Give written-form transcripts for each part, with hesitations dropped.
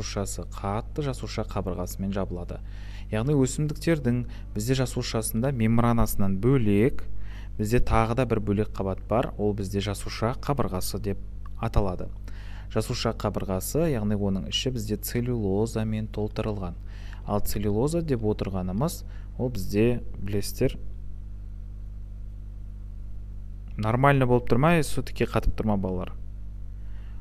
жасушасы қатты жасуша қабырғасымен жабылады. Яғни өсімдіктердің бізде жасушасында мембранасынан бөлек бізде тағы да бір бөлек қабат бар, ол бізде жасуша қабырғасы деп аталады. Жасуша қабырғасы, яғни оның іші бізде целлюлозамен толтырылған. Ал целлюлоза деп отырғанымыз, ол бізде білесіздер, нормально болып тұрмай, сутеке қатып тұрма балалар.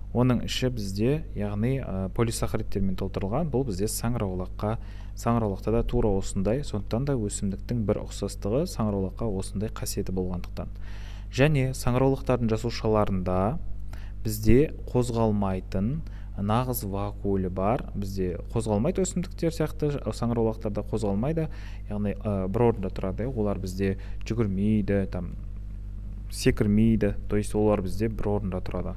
Оның іші бізде, яғни полисахаридтермен толтырылған, бұл бізде саңырауқұлаққа, саңырауқұлақта да тура осындай, сондықтан да өсімдіктің бір ұқсастығы саңырауқұлаққа осындай қасиеті болғандықтан. Және саңырауқұлақтардың жасушаларында бізде қозғалмайтын нағыз вакуолі бар. Бізде қозғалмайды, өсімдіктер сияқты саңырауқұлақтарда қозғалмайды, яғни бір орында тұрады. Олар бізде жүгірмейді, секірмейді, то есть олар бізде бір орында тұрады.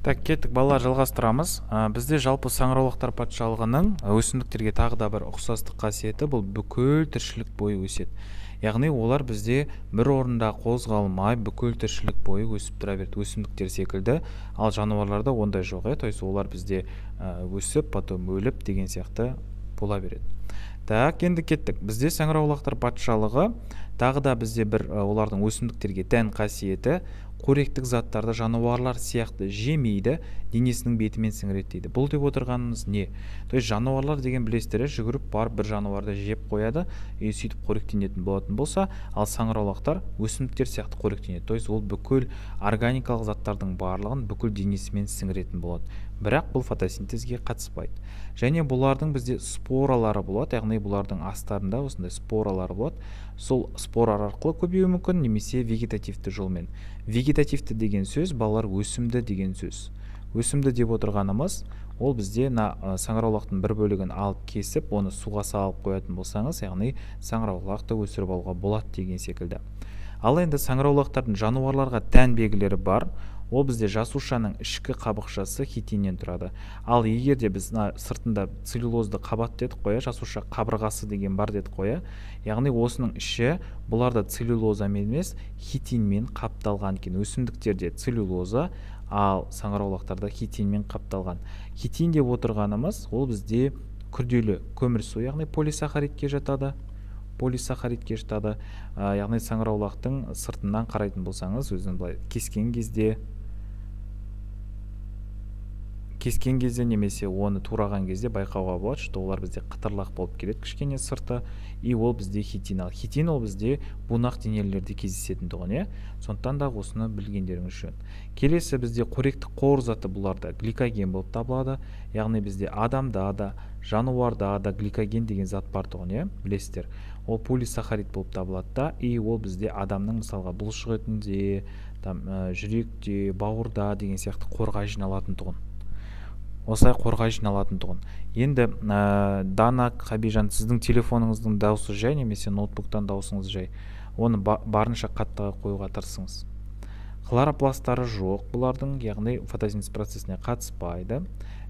Так, кеттік, балалар, жалғастырамыз. Бізде жалпы саңырауқұлақтар патшалығының өсімдіктерге тағы да бір ұқсастық қасиеті, бұл бүкіл тіршілік бойы өседі. Яғни олар бізде бір орында қозғалмай бүкіл тіршілік бойы өсіп тұра береді, өсімдіктер секілді. Ал жануарларда ондай жоқ, то есть олар бізде өсіп, потом өліп деген сияқты бола береді. Так, енді кеттік. Бізде саңырауқұлақтар патшалығы тағы да бізде бір олардың өсімдіктерге тән қасиеті, қоректік заттарды жануарлар сияқты жемейді, денесінің бетімен сіңіреді дейді. Бұл деп отырғанымыз не? То есть жануарлар деген білесіздер, жүгіріп барып бір жануарды жеп қояды, сөйтіп қоректенетін болатын болса, ал саңырауқұлақтар өсімдіктер сияқты қоректенеді. То есть ол бүкіл органикалық заттардың барлығын бүкіл денесімен сіңіретін болады. Бірақ бұл фотосинтезге қатыспайды. Және бұлардың бізде споралары болады, яғни бұлардың астарында осындай споралары болады. Сол споралар арқылы көбеюі мүмкін, немесе вегетативті жолмен. Вегетативті деген сөз балалар өсімді деген сөз. Өсімді деп отырғанымыз, ол бізде саңырауқұлақтың бір бөлігін алып кесіп, оны суға салып қоятын болсаңыз, яғни саңырауқұлақты өсіріп алуға болады деген секілді. Ал енді саңырауқұлақтардың жануарларға тән белгілері бар. Ол бізде жасушаның ішкі қабықшасы хитиннен тұрады. Ал егер де біз сыртында целлюлозды қабат дедік қоя, жасуша қабырғасы деген бар дедік қоя, яғни осының іші бұларда целлюлозамен емес, хитинмен қапталған екен. Өсімдіктерде целлюлоза, ал саңырауқұлақтарда хитинмен қапталған. Хитин деп отырғанымыз, ол бізде күрделі көмірсу, яғни полисахаридке жатады. Яғни саңырауқұлақтың сыртынан қарайтын болсаңыз, өзін былай кескен кезде немесе оны тураған кезде байқауға болады, что олар бізде қытырлақ болып келеді, кішкене сырты, и ол бізде хитин. Ал хитин ол бізде бунақ денелерде кездесетіндігін, сондықтан да осыны білгендеріңіз жөн. Келесі бізде қоректік қор заты, бұларда гликоген болып табылады. Яғни бізде адамда да, жануарда да гликоген деген зат бар тұғын, білесіздер. Ол полисахарид болып табылады да, и ол бізде адамның мысалға бұлшық етінде, жүректе, бауырда деген сияқты қорға жиналатын тұғын. Осылай қорға жиналатын тұғын. Енді Дана Қабижан, сіздің телефоныңыздың дауысы жай, немесе ноутбуктан даусыңыз жай. Оны барынша қаттыға қоюға тырысыңыз. Хлоропласттары жоқ бұлардың, яғни фотосинтез процесіне қатыспайды,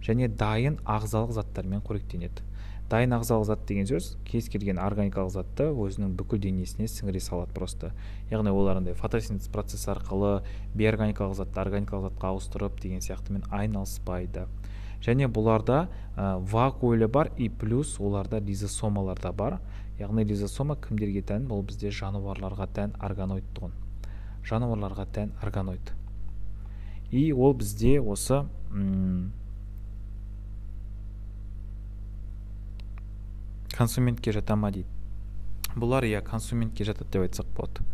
және дайын ағзалық заттармен қоректенеді. Дайын ағзалық зат деген сөз, кез келген органикалық затты өзінің бүкіл денесіне сіңіре салады просто. Яғни оларында фотосинтез процесі арқылы бейорганикалық затты органикалық затқа ауыстырып деген сияқтымен айналыспайды. Және бұларда вакуолі бар, и плюс оларда лизосомалар да бар. Яғни лизосома кімдерге тән? Бұл бізде жануарларға тән органоид тұғын. Жануарларға тән органоид. и ол бізде осы консументке жата ма дейді. Бұлар консументке жатады деп айтсақ болады.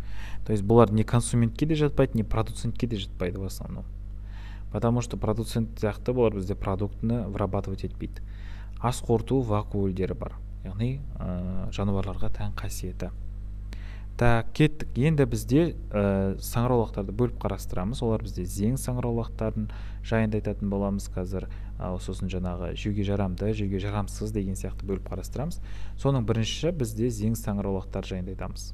То есть бұлар не консументке де жатпайды, не продуцентке де жатпайды в основном. Потому что продуцент сияқты бұлар бізде продуктыны вырабатывать етпейді. Ас қорыту вакуольдері бар, яғни жануарларға тән қасиеті. Так, кеттік. Енді бізде саңырауқұлақтарды бөліп қарастырамыз. Олар бізде зең саңырауқұлақтардың жайында айтатын боламыз қазір. Сосын жаңағы жеуге жарамды, жеуге жарамсыз деген сияқты бөліп қарастырамыз. Соның бірінші бізде зең саңырауқұлақтар жайында айтамыз.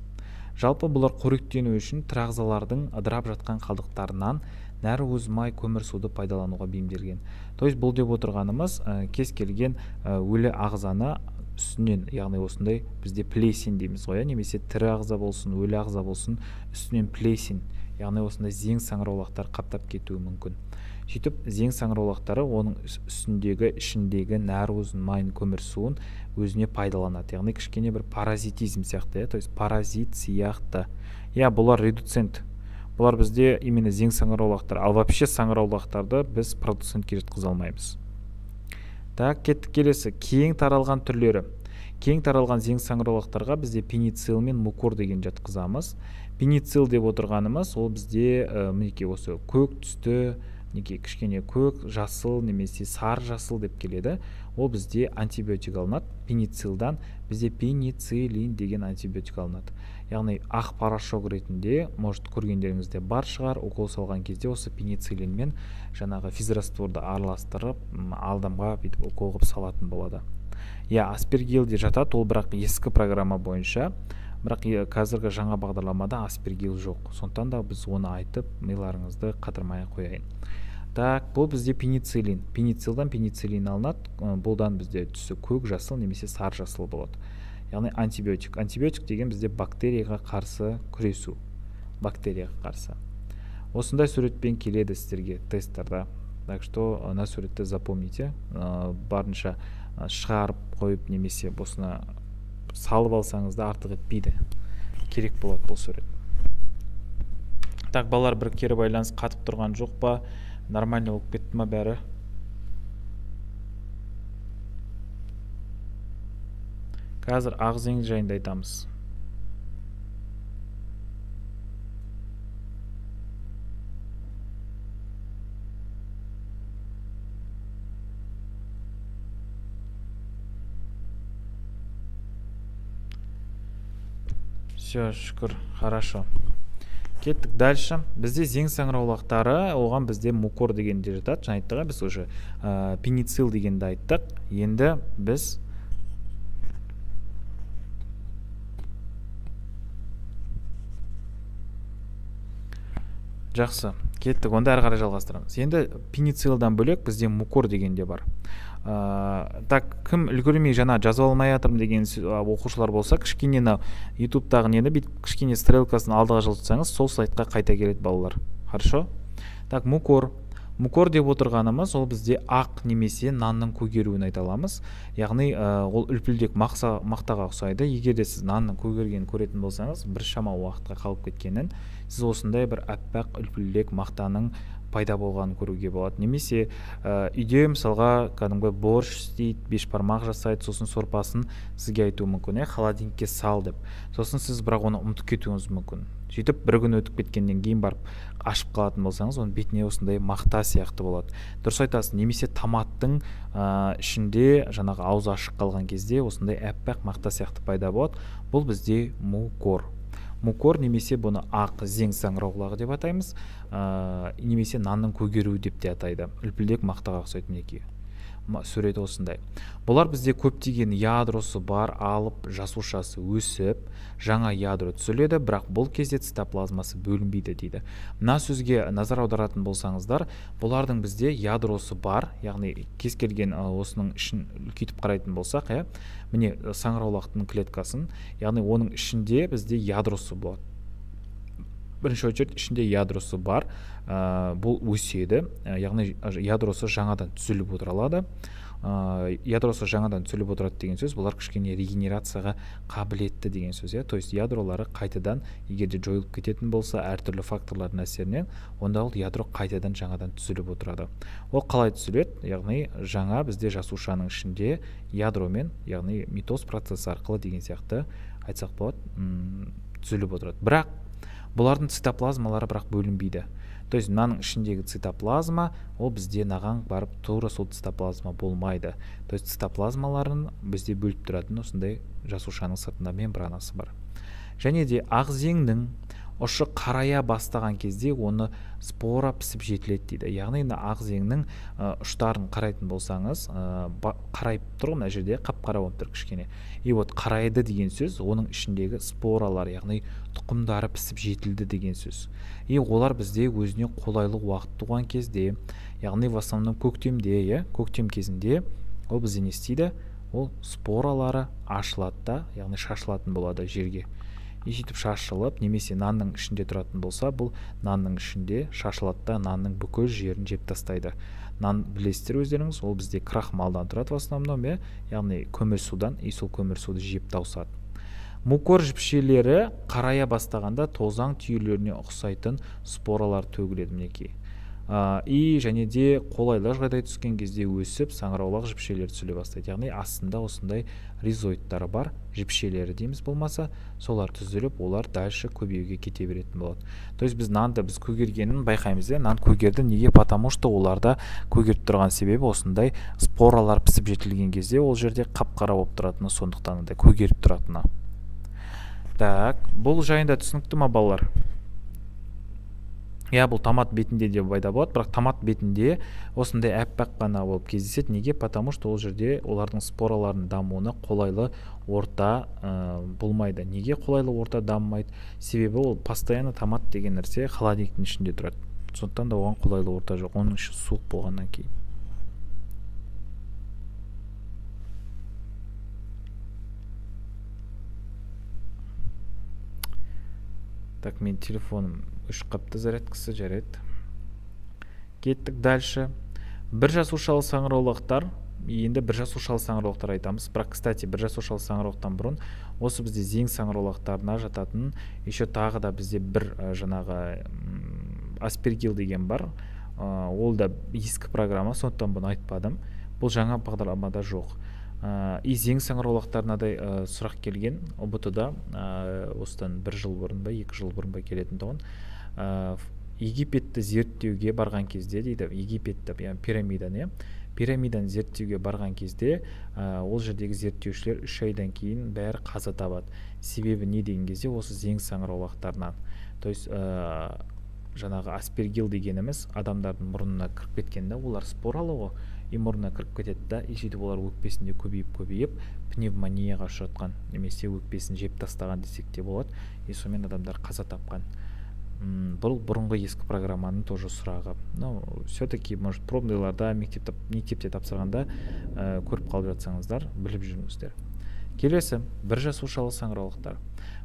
Жалпы бұлар қоректену үшін тірі ағзалардың ыдырап жатқан қалдықтарынан нәруыз май көмірсуды пайдалануға бейімделген. То есть бұл деп отырғанымыз кез келген өлі ағзаны үстінен, яғни осындай бізде плесень дейміз ғой, немесе тірі ағза болсын, өлі ағза болсын, үстінен плесень, яғни осындай зең саңырауқұлақтар қаптап кетуі мүмкін. Сөйтіп зең саңырауқұлақтары оның ішіндегі нәруыз майын көмірсуын өзіне пайдаланады. Яғни кішкене бір паразитизм сияқты, то есть паразит сияқты. Бұлар редуцент. Бұлар бізде именно зең саңырауқұлақтар, ал вообще саңырауқұлақтарды біз продуцентке жеткізе алмаймыз. Так, кеттік келесі. Кең таралған түрлері. Кең таралған зең саңырауқұлақтарға бізде пеницилл мен мукор деген жатқызамыз. Пеницилл деп отырғанымыз ол бізде мінекей осы көк түсті, кішкене көк, жасыл немесе сары жасыл деп келеді. Ол бізде антибиотик алынады. Пенициллдан бізде пенициллин деген антибиотик алынады. Яғни ақ порошок ретінде, может көргендеріңізде бар шығар, укол салған кезде осы пенициллинмен жаңағы физрастворды араластырып, алдамға бүйтіп укол қылып салатын болады. Аспергилл де жатады, ол бірақ ескі программа бойынша. Бірақ қазіргі жаңа бағдарламада аспергилл жоқ. Сондықтан да біз оны айтып, миларыңызды қатырмай қояйын. Так, бұл бізде пенициллин. Пенициллдан пенициллин алынады. Бұлдан бізде түсі көк жасыл немесе сары жасыл болады. Яғни антибиотик. Антибиотик деген бізде бактерияға қарсы күресу. Бактерияға қарсы. Осындай суретпен келеді сіздерге тесттарда. Так что на суретті запомните. Барынша шығарып қойып немесе босына салып алсаңыз да артық етпейді. Керек болады бұл сурет. Так, балалар, бір кері байланыс қатып тұрған жоқ па? Нормально болып кетті ма бәрі? Қазір ағзең жайында айтамыз. Все, шүкір, хорошо. Кеттік дальше. Бізде зең саңырауқұлақтары, оған бізде мукор дегенде жатады. Жаңа айттық, біз уже пеницилл дегенде айттық. Енді біз жақсы, кеттік, онда әрі қарай жалғастырамыз. Енді пенициллдан бөлек бізде мукор дегенде бар. Так, кім үлгермей жаңа жазып алмай жатырмын деген оқушылар болса, кішкене ютубтағы нені кішкене стрелкасын алдыға жылжытсаңыз, сол сайтқа қайта келеді балалар. Хорошо? Так, мукор. Мукор деп отырғанымыз ол бізде ақ немесе нанның көгеруін айта аламыз. Яғни ол үлпілдек мақтаға ұқсайды. Егер де сіз нанның көгергенін көретін болсаңыз, бір шама уақытқа қалып кеткенін, сіз осындай бір аппақ үлпілдек мақтаның пайда болғанын көруге болады. Немесе үйде мысалға кәдімгі борщ істейді, бешбармақ жасайды, сосын сорпасын сізге айтуы мүмкін, холодильникке сал деп. Сосын сіз бірақ оны ұмытып кетуіңіз мүмкін. Сөйтіп бір күн өтіп кеткеннен кейін барып ашып қалатын болсаңыз, оның бетіне осындай мақта сияқты болады. Дұрыс айтасыз. Немесе томаттың ішінде жаңағы аузы ашық қалған кезде осындай аппақ мақта сияқты пайда болады. Бұл бізде мукор. Мукор немесе бұны ақ зең саңырауқұлағы деп атаймыз, немесе нанның көгеруі деп те атайды. Үлпілдек мақтаға ұқсайды мінекей. Суреті осындай. Бұлар бізде көптеген ядросы бар, алып жасушасы өсіп, жаңа ядро түзіледі, бірақ бұл кезде цитоплазмасы бөлінбейді дейді. Мына сөзге назар аударатын болсаңыздар, бұлардың бізде ядросы бар, яғни кез келген осының ішін үлкейтіп қарайтын болсақ, міне саңырауқұлақтың клеткасын, яғни оның ішінде бізде ядросы болады. Бірінші очередь ішінде ядросы бар, бұл өседі, яғни ядросы жаңадан түзіліп отыралады. ядросы жаңадан түзіліп отырады деген сөз, бұлар кішкене регенерацияға қабілетті деген сөз, то есть ядролары қайтадан, егер де жойылып кететін болса әртүрлі факторлардың әсерінен, онда ол ядро қайтадан жаңадан түзіліп отырады. Ол қалай түзіледі? Яғни жаңа бізде жасушаның ішінде ядромен, яғни митоз процесі арқылы деген сияқты айтсақ болады, түзіліп отырады. Бірақ бұлардың цитоплазмалары бірақ бөлінбейді. То есть мынаның ішіндегі цитоплазма ол бізде наған барып тура сол цитоплазма болмайды. То есть цитоплазмаларын бізде бөліп тұратын осындай жасушаның сыртында мембранасы бар. Және де ағзеңнің ұшы қарая бастаған кезде оны спора пісіп жетіледі дейді. Яғни ағзеңнің ұштарын қарайтын болсаңыз, қарайып тұр мына жерде, қап-қара болып тұр кішкене. И вот қарайды деген сөз, оның ішіндегі споралар, яғни тұқымдары пісіп жетілді деген сөз. И олар бізде өзіне қолайлы уақыт туған кезде, яғни в основном көктемде, көктем кезінде ол бізде не істейді? Ол споралары ашылады да, яғни шашылатын болады жерге. И сөйтіп шашылып, немесе нанның ішінде тұратын болса, бұл нанның ішінде шашылады да нанның бүкіл жерін жеп тастайды. Нан білесіздер өздеріңіз, ол бізде крахмалдан тұрады в основном, яғни көмірсудан, и сол көмірсуды жеп тауысады. Мукор жіпшелері қарая бастағанда тозаң түйелеріне ұқсайтын споралар төгіледі мінекей. И және де қолайлы жағдай түскен кезде өсіп саңыраулақ жіпшелер түзіле бастайды. Яғни астында осындай ризоидтары бар жіпшелері дейміз, болмаса солар түзіліп, олар дальше көбеюге кете беретін болады. То есть біз нанды біз көгергенін байқаймыз, нан көгерді неге? Потому что оларда көгеріп тұрған себебі осындай споралар пісіп жетілген кезде ол жерде қап-қара болып тұратыны, сондықтан да көгеріп тұратыны. Так, бұл жайында түсінікті ма балалар? Бұл томат бетінде де пайда болады, бірақ томат бетінде осындай әппақ қана болып кездеседі. Неге? Потому что ол жерде олардың спораларының дамуына қолайлы орта болмайды. Неге қолайлы орта дамымайды? Себебі ол постоянно томат деген нәрсе холодильниктің ішінде тұрады. Сондықтан да оған қолайлы орта жоқ, оның іші суық болғаннан кейін. Так, мен телефоным өшіп қапты, зарядкасы жарайды. Кеттік дальше. Бір жасушалы саңырауқұлақтар, енді бір жасушалы саңырауқұлақтар айтамыз. Бірақ, кстати, бір жасушалы саңырауқұлақтан бұрын осы бізде зең саңырауқұлақтарына жататын еще тағы да бізде бір жаңағы аспергилл деген бар. Ол да ескі программа, сондықтан бұны айтпадым. Бұл жаңа бағдарламада жоқ. И зең саңырауқұлақтарынадай сұрақ келген ұбт-да осыдан 1 жыл бұрын ба, 2 жыл бұрын ба келетін тұғын. Египетті зерттеуге барған кезде дейді, Египетті пирамиданы зерттеуге барған кезде ол жердегі зерттеушілер 3 айдан кейін бәрі қаза табады. Себебі не деген кезде осы зең саңырауқұлақтарынан. То есть жаңағы аспергилл дегеніміз адамдардың мұрнына кіріп кеткенде, олар споралы ғой, и мұрнына кіріп кетеді да, и сөйтіп олар өкпесінде көбейіп пневмонияға ұшыратқан, немесе өкпесін жеп тастаған десек те болады, и сонымен адамдар қаза тапқан. Бұл бұрынғы ескі программаның тоже сұрағы. Но все-таки, может, пробныйларда, мектепте тапсырғанда көріп қалып жатсаңыздар, біліп жүріңіздер. Келесі, бір жасушалы саңырауқұлақтар.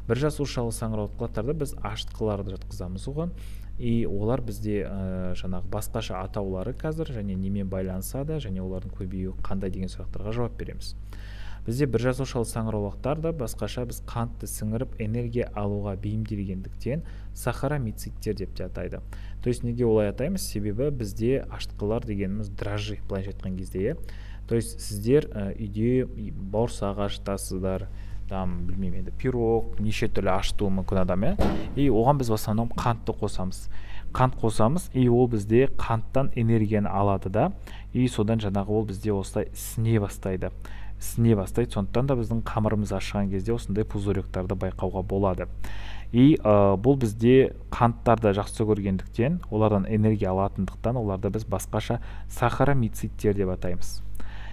Бір жасушалы саңырауқұлақтарда біз ашытқыларды жатқызамыз оған, и олар бізде жаңағы басқаша атаулары қазір және немен байланысады, және олардың көбеюі қандай деген сұрақтарға жауап береміз. Бізде бір жасушалы саңырауқұлақтарда басқаша біз қантты сіңіріп энергия алуға бейімделгендіктен сахаромицидтер деп те атайды. То есть неге олай атаймыз? Себебі бізде ашытқылар дегеніміз дрожжи, былайша айтқан кезде. То есть сіздер үйде бауырсақ ашытасыздар, білмеймін енді пирог, неше түрлі ашытуы мүмкін адам, и оған біз в основном қантты қосамыз. Қант қосамыз, и ол бізде қанттан энергияны алады да, и содан жаңағы ол бізде осылай ісіне бастайды. Сондықтан да біздің қамырымыз ашыған кезде осындай пузыректарды байқауға болады. И бұл бізде қанттарды жақсы көргендіктен, олардан энергия алатындықтан, оларды біз басқаша сахаромицидтер деп атаймыз.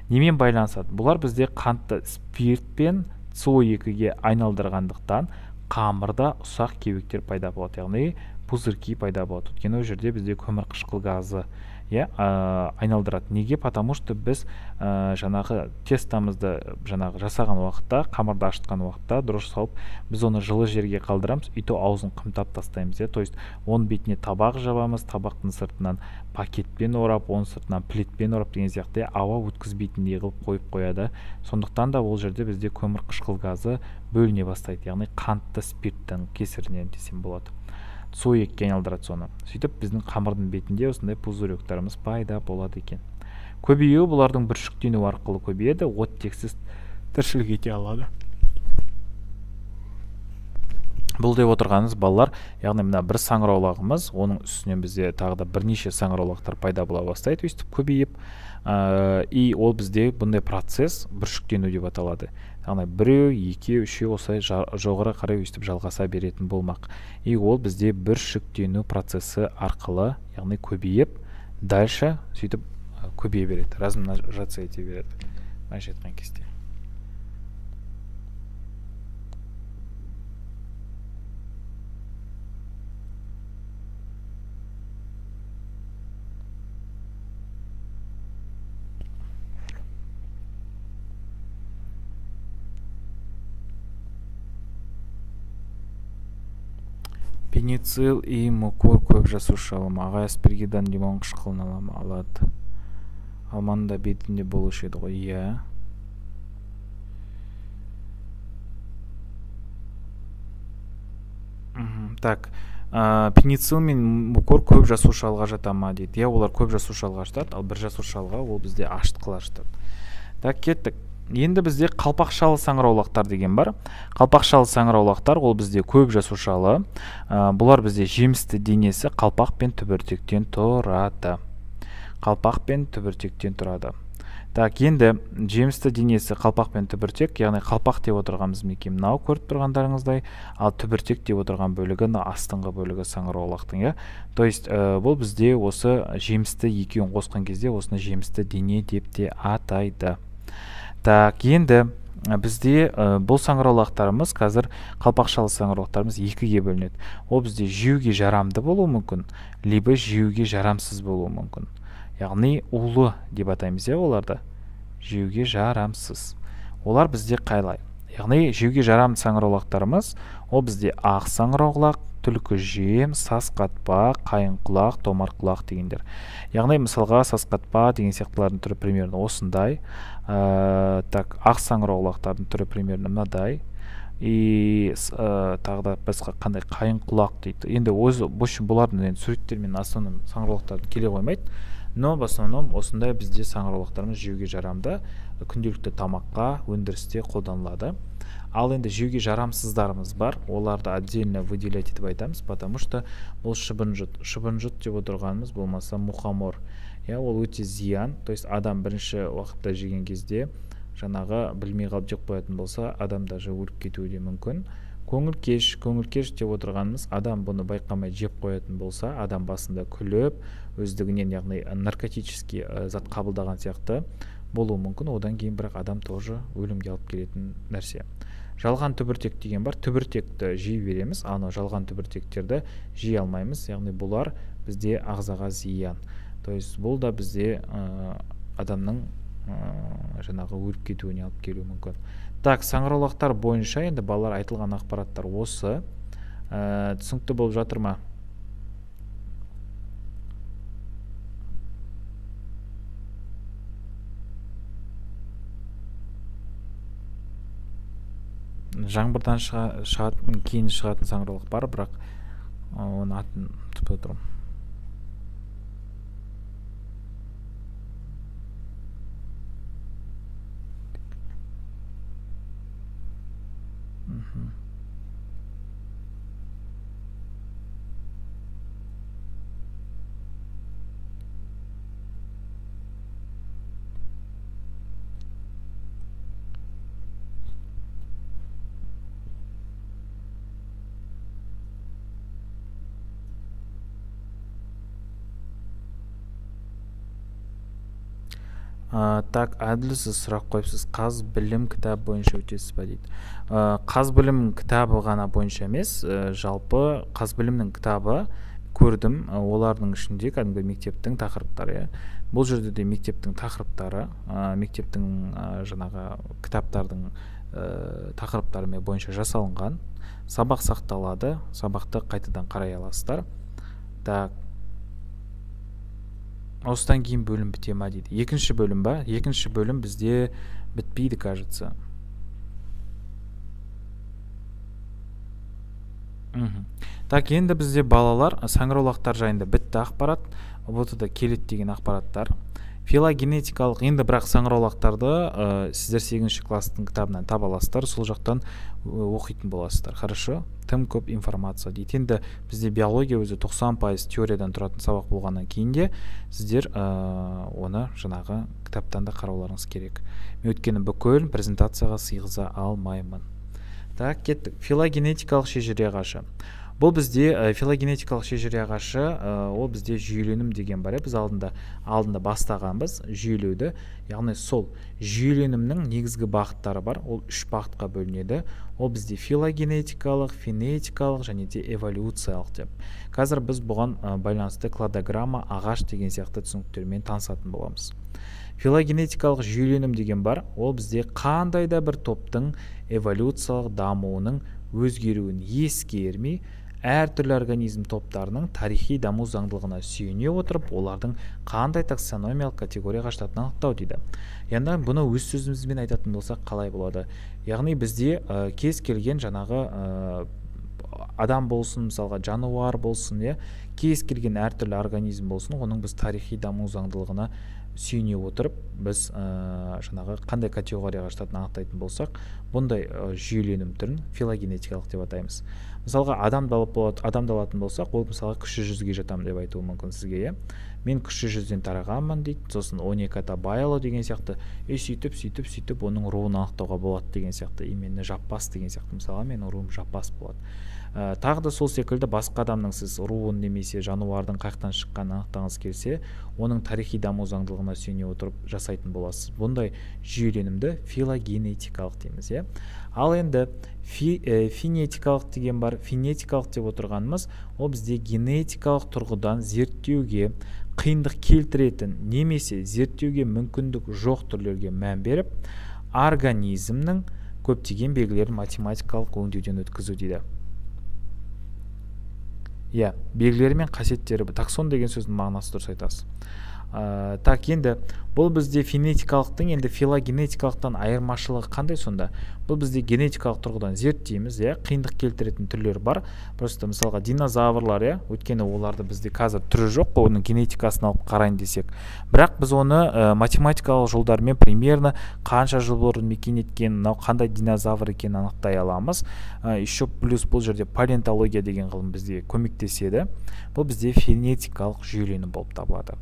Немен байланысады? Бұлар бізде қантты спиртпен СО2-ге айналдырғандықтан қамырда ұсақ кеуектер пайда болады, яғни пузырьки пайда болады. Өйткені ол жерде бізде көмірқышқыл газы айналдырады. Неге? Потому что біз жаңағы тестамызды жаңағы жасаған уақытта, қамырды ашытқан уақытта дұрыс салып, біз оны жылы жерге қалдырамыз, үйті аузын қымтап тастаймыз. То есть оның бетіне табақ жабамыз, табақтың сыртынан пакетпен орап, оның сыртынан плитпен орап деген сияқты ауа өткізбейтіндей қылып қойып қояды. Сондықтан да ол жерде бізде көмір қышқыл газы бөліне бастайды, яғни қантты спирттің кесірінен десем болады. Суекке айналдырады соны. Сөйтіп біздің қамырдың бетінде осындай пузыректарымыз пайда болады екен. Көбеюі бұлардың бүршіктену арқылы көбейеді, оттексіз тіршілік ете алады. Бұл деп отырғанымыз балалар, яғни мына бір саңыраулағымыз, оның үстінен бізде тағы да бірнеше саңыраулақтар пайда бола бастайды, өйстіп көбейіп, и ол бізде бұндай процесс бүршіктену деп аталады. Яғни біреу, екеу, үшеу осылай жоғары қарай өйстіп жалғаса беретін болмақ. И ол бізде бүршіктену процесі арқылы, яғни көбейіп, дальше сөйтіп көбейе береді, размножаться ете береді. Былайша айтқан кезде. Пеницилл и мукур көп жасушы алам. Аға аспергидан лимон қышқылын алады. Алманың да бетінде болушы еді ғой, иә. Так, пеницилл мен мукур көп жасушы алға жата ма дейді. Олар көп жасушы алға жатады, ал бір жасушы алға ол бізде ашытқыла жатады. Так, кеттік. Енді бізде қалпақшалы саңыраулақтар деген бар. Қалпақшалы саңыраулақтар ол бізде көп жасушалы. Бұлар бізде жемісті денесі қалпақ пен түбіртектен тұрады. Қалпақ пен түбіртектен тұрады. Так, енді жемісті денесі қалпақ пен түбіртек, яғни қалпақ деп отырғанымыз мінекей мынау көріп тұрғандарыңыздай, ал түбіртек деп отырған бөлігі астыңғы бөлігі саңыраулақтың. То есть бұл бізде осы жемісті екеуін қосқан кезде осыны жемісті дене деп те атайды. Так, енді бізде бұл саңыраулақтарымыз, қазір қалпақшалы саңыраулақтарымыз екіге бөлінеді. Ол бізде жеуге жарамды болуы мүмкін, либо жеуге жарамсыз болуы мүмкін. Яғни улы деп атаймыз, оларды жеуге жарамсыз. Олар бізде қайлай. Яғни жеуге жарамды саңыраулақтарымыз, ол бізде ақ саңыраулақ, түлкі жем, сасқатпа, қайынқұлақ, томарқұлақ дегендер. Яғни мысалға сасқатпа деген сияқтылардың түрі примерно осындай. Так, ақ саңыраулақтардың түрі примерно мынадай. И тағы да басқа қандай қайынқұлақ дейді. Енді бұлардың суреттермен основным саңыраулақтардың келе қоймайды. Но в основном осындай бізде саңыраулақтарымыз жеуге жарамды, күнделікті тамаққа өндірісте қолданылады. Ал енді жеуге жарамсыздарымыз бар, оларды отдельно выделять етіп айтамыз, потому что бұл шыбын-жұт. Шыбын-жұт деп отырғанымыз болмаса мухомор. Ол өте зиян, то есть адам бірінші уақытта жеген кезде жаңағы білмей қалып жеп қоятын болса, адам даже өліп кетуі де мүмкін. Көңілкеш деп отырғанымыз, адам бұны байқамай жеп қоятын болса, адам басында күліп, өздігінен, яғни наркотический зат қабылдаған сияқты болуы мүмкін, одан кейін бірақ адам тоже өлімге алып келетін нәрсе. Жалған түбіртек деген бар, түбіртекті жей береміз, ана жалған түбіртектерді жей алмаймыз, яғни бұлар бізде ағзаға зиян. То есть бұл да бізде адамның жаңағы өліп кетуіне алып келуі мүмкін. Так, саңыраулақтар бойынша енді балалар айтылған ақпараттар осы. Түсінікті болып жатыр ма? Жаңбырдан кейін шығатын саңыраулық бар, бірақ оның атын ұмытып отырмын. Так, әділсіз сұрақ қойыпсыз, қаз білім кітабы бойынша өтесіз ба дейді. Қаз білім кітабы ғана бойынша емес, жалпы қаз білімнің кітабы көрдім. Олардың ішінде кәдімгі мектептің тақырыптары. Бұл жерде де мектептің тақырыптары, мектептің жаңағы кітаптардың тақырыптары бойынша жасалынған. Сабақ сақталады, сабақты қайтадан қарай аласыздар. Так, осыдан кейін бөлім біте ма дейді. Екінші бөлім ба? Екінші бөлім бізде бітпейді, кажется. Так, енді бізде балалар саңырауқұлақтар жайында бітті ақпарат. Вот да келеді деген ақпараттар. Филогенетикалық, енді бірақ саңырауқұлақтарды сіздер 8-ші класстың кітабынан таба аласыздар, сол жақтан оқитын боласыздар. Хорошо? Тым көп информация дейді. Енді бізде биология өзі 90% теориядан тұратын сабақ болғаннан кейін де сіздер оны жаңағы кітаптан да қарауларыңыз керек. Мен өткені бүкіл презентацияға сыйғыза алмаймын. Так, кеттік. Филогенетикалық шежіре ағашы. Бұл бізде филогенетикалық шежіре ағашы, ол бізде жүйеленім деген бар. Біз алдында бастағанбыз жүйелеуді. Яғни сол жүйеленімнің негізгі бағыттары бар. Ол 3 бағытқа бөлінеді. Ол бізде филогенетикалық, фенетикалық және де эволюциялық деп. Қазір біз бұған байланысты кладограмма, ағаш деген сияқты түсініктермен танысатын боламыз. Филогенетикалық жүйеленім деген бар. Ол бізде қандай да бір топтың эволюциялық дамуының өзгеруін ескермей, әртүрлі организм топтарының тарихи даму заңдылығына сүйене отырып, олардың қандай таксономиялық категорияға жататынын анықтау дейді. Яғни бұны өз сөзімізбен айтатын болсақ қалай болады? Яғни бізде кез келген жаңағы адам болсын, мысалға жануар болсын, кез келген әртүрлі организм болсын, оның біз тарихи даму заңдылығына сүйене отырып, біз жаңағы қандай категорияға жататынын анықтайтын болсақ, бұндай жүйеленім түрін филогенетикалық деп атаймыз. Мысалға адамды алатын болсақ, ол мысалға кіші жүзге жатамын деп айтуы мүмкін сізге. Мен кіші жүзден тарағанмын дейді, сосын 12 ата байлау деген сияқты, сөйтіп оның руын анықтауға болады деген сияқты, мені жаппас деген сияқты, мысалға менің руым жаппас болады. Тағы да сол секілді басқа адамның сіз руын немесе жануардың қаяқтан шыққанын анықтағыңыз келсе, оның тарихи даму заңдылығына сүйене отырып жасайтын боласыз. Бұндай жүйеленімді филогенетикалық дейміз. Ал енді фенетикалық деген бар. Фенетикалық деп отырғанымыз, ол бізде генетикалық тұрғыдан зерттеуге қиындық келтіретін немесе зерттеуге мүмкіндік жоқ түрлерге мән беріп, организмнің көптеген белгілерін математикалық өңдеуден өткізу дейді. Белгілері мен қасиеттері, таксон деген сөздің мағынасы дұрыс айтасыз. Так, енді бұл бізде фенетикалықтың енді филогенетикалықтан айырмашылығы қандай сонда? Бұл бізде генетикалық тұрғыдан зерттейміз, қиындық келтіретін түрлер бар. Просто мысалға динозаврлар, өйткені оларды бізде қазір түрі жоқ, оның генетикасын алып қарайын десек. Бірақ біз оны математикалық жолдармен примерно қанша жыл бұрын мекен еткен, қандай динозавр екенін анықтай аламыз. Еще плюс бұл жерде палеонтология деген ғылым бізде көмектеседі. Бұл бізде фенетикалық жүйеленім болып табылады.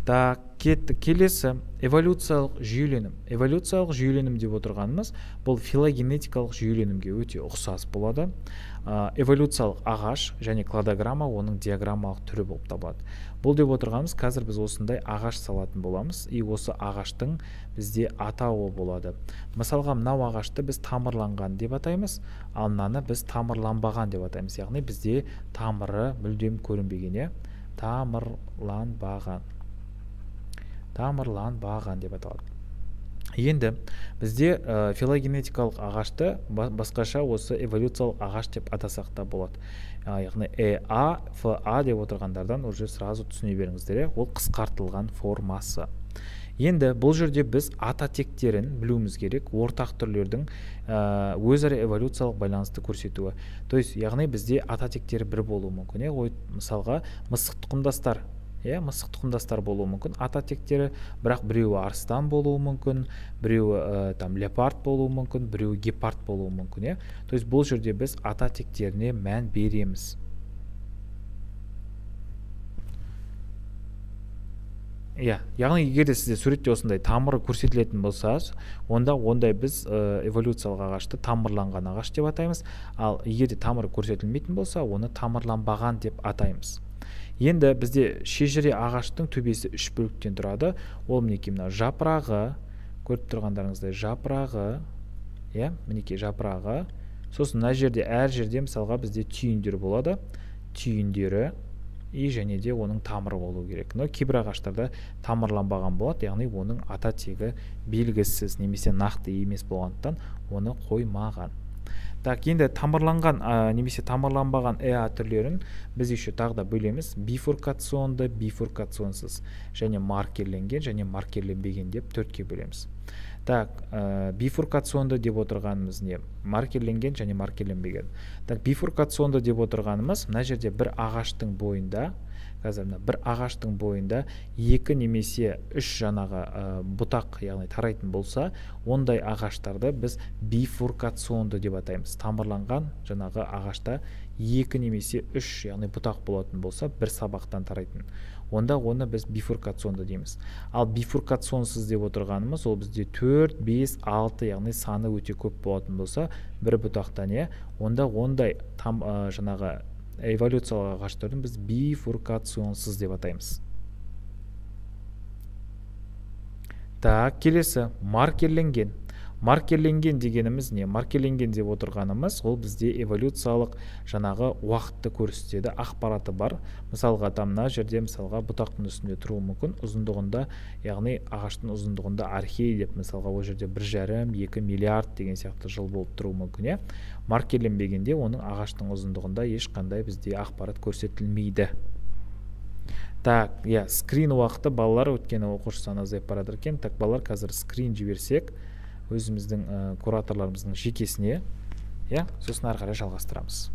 Так, келесі эволюциялық жүйеленім. Эволюциялық жүйеленім деп отырғанымыз, бұл филогенетикалық жүйеленімге өте ұқсас болады. Эволюциялық ағаш және кладограмма оның диаграммалық түрі болып табылады. Бұл деп отырғанымыз, қазір біз осындай ағаш салатын боламыз, и осы ағаштың бізде атауы болады. Мысалға, мынау ағашты біз тамырланған деп атаймыз, ал мынаны біз тамырланбаған деп атаймыз. Яғни бізде тамыры мүлдем көрінбеген, тамырланбаған деп аталады. Енді бізде филогенетикалық ағашты басқаша осы эволюциялық ағаш деп атасақ та болады. Яғни ФА деп отырғандардан уже сразу түсіне беріңіздер, ол қысқартылған формасы. Енді бұл жерде біз ата тектерін білуіміз керек, ортақ түрлердің өзара эволюциялық байланысты көрсетуі. То есть, яғни бізде ата тектері бір болуы мүмкін. Мысалға, мысық тұқымдастар, мысық тұқымдастар болуы мүмкін, ата тектері, бірақ біреуі арыстан болуы мүмкін, біреуі леопард болуы мүмкін, біреуі гепард болуы мүмкін. То есть, бұл жерде біз ата тектеріне мән береміз. Яғни егер сізде суретте осындай тамыры көрсетілетін болса, ондай біз эволюциялық ағашты тамырланған ағаш деп атаймыз, ал егер тамыры көрсетілмейтін болса, оны тамырланбаған деп атаймыз. Енді бізде шежіре ағаштың төбесі 3 бөліктен тұрады. Ол мінекей мына жапырағы, көріп тұрғандарыңыздай жапырағы, мінекей жапырағы. Сосын мына жерде әр жерде мысалға бізде түйіндер болады. түйіндері и және де оның тамыры болу керек. Но кейбір ағаштарда тамырланбаған болады, яғни оның ата тегі белгісіз немесе нақты емес болғандықтан оны қоймаған. Так, енді тамырланған немесе тамырланбаған түрлерін біз еще тағы да бөлеміз: бифуркационды, бифуркационсыз және маркерленген және маркерленбеген деп төртке бөлеміз. Так, бифуркационды деп отырғанымыз не? Маркерленген және маркерленбеген. Так, бифуркационды деп отырғанымыз мына жерде бір ағаштың бойында, қазір бір ағаштың бойында екі немесе үш жаңағы бұтақ, яғни тарайтын болса, ондай ағаштарды біз бифуркационды деп атаймыз. Тамырланған жаңағы ағашта екі немесе үш, яғни бұтақ болатын болса, бір сабақтан тарайтын, онда оны біз бифуркационды дейміз. Ал бифуркационсыз деп отырғанымыз ол бізде 4, 5, 6, яғни саны өте көп болатын болса, бір бұтақтан, онда ондай жаңағы эволюциялық ағаштардың біз бифуркационсыз деп атаймыз. Так, келесі маркерленген. Маркерленген дегеніміз не? Маркерленген деп отырғанымыз ол бізде эволюциялық жаңағы уақытты көрсетеді, ақпараты бар. Мысалға мына жерде мысалға бұтақтың үстінде тұруы мүмкін, ұзындығында, яғни ағаштың ұзындығында архей деп мысалға ол жерде 1,5-2 миллиард деген сияқты жыл болып тұруы мүмкін. Маркерленбегенде оның ағаштың ұзындығында ешқандай бізде ақпарат көрсетілмейді. Так, скрин уақыты балалар өткені оқушы саны азайып бара жатыр екен. Так, балалар қазір скрин жіберсек өзіміздің кураторларымыздың жекесіне, сосын ары қарай жалғастырамыз.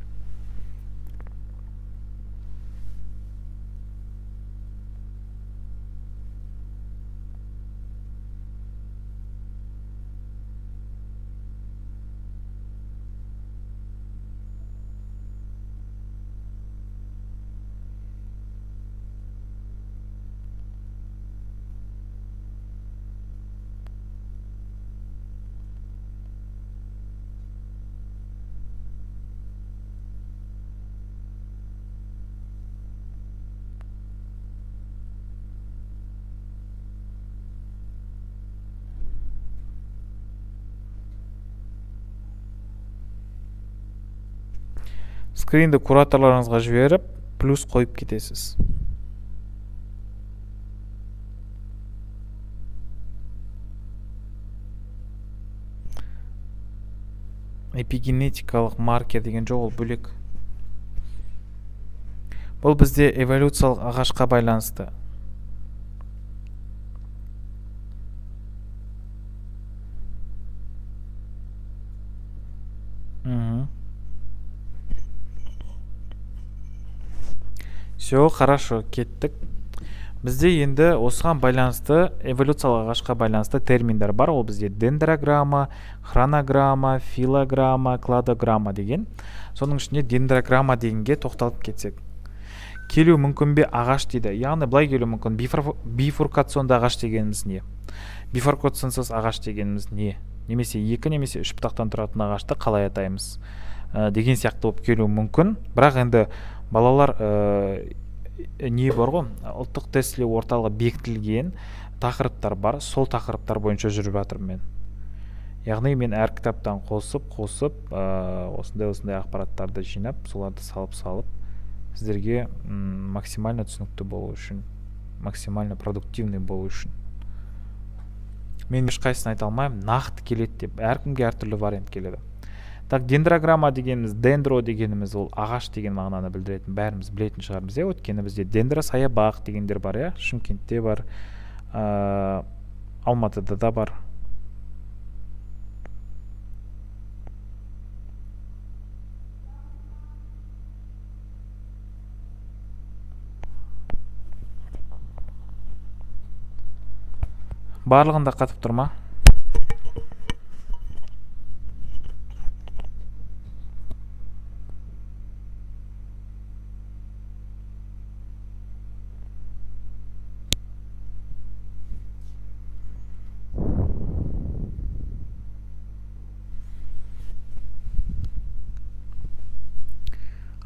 Скринді кураторларыңызға жіберіп, плюс қойып кетесіз. Эпигенетикалық маркер деген жоқ, ол бөлек. Бұл бізде эволюциялық ағашқа байланысты. Все, хорошо, кеттік. Бізде енді осыған байланысты, эволюциялық ағашқа байланысты терминдер бар. Ол бізде дендрограмма, хронограмма, филограмма, кладограмма деген. Соның ішінде дендрограмма дегенге тоқталып кетсек. Келу мүмкін бе ағаш дейді. Яғни былай келу мүмкін. Бифуркационды ағаш дегеніміз не? Бифуркационсыз ағаш дегеніміз не? Немесе 2 немесе 3 бұтақтан тұратын ағашты қалай атаймыз? Деген сияқты болып келу мүмкін. Бірақ енді балалар не бар ғой, ұлттық тестілеу орталығы бекітілген тақырыптар бар, сол тақырыптар бойынша жүріп жатырмын мен. Яғни мен әр кітаптан қосып, осындай ақпараттарды жинап, соларды салып, сіздерге максимально түсінікті болу үшін, максимально продуктивный болу үшін. Мен ешқайсысын айта алмаймын, нақты келеді деп, әркімге әртүрлі вариант келеді. Так, дендрограмма дегеніміз, дендро дегеніміз ол ағаш деген мағынаны білдіретін, бәріміз білетін шығармыз. Өткені бізде дендро саябақ дегендер бар, Шымкентте бар, Алматыда да бар. Барлығында қатып тұрма?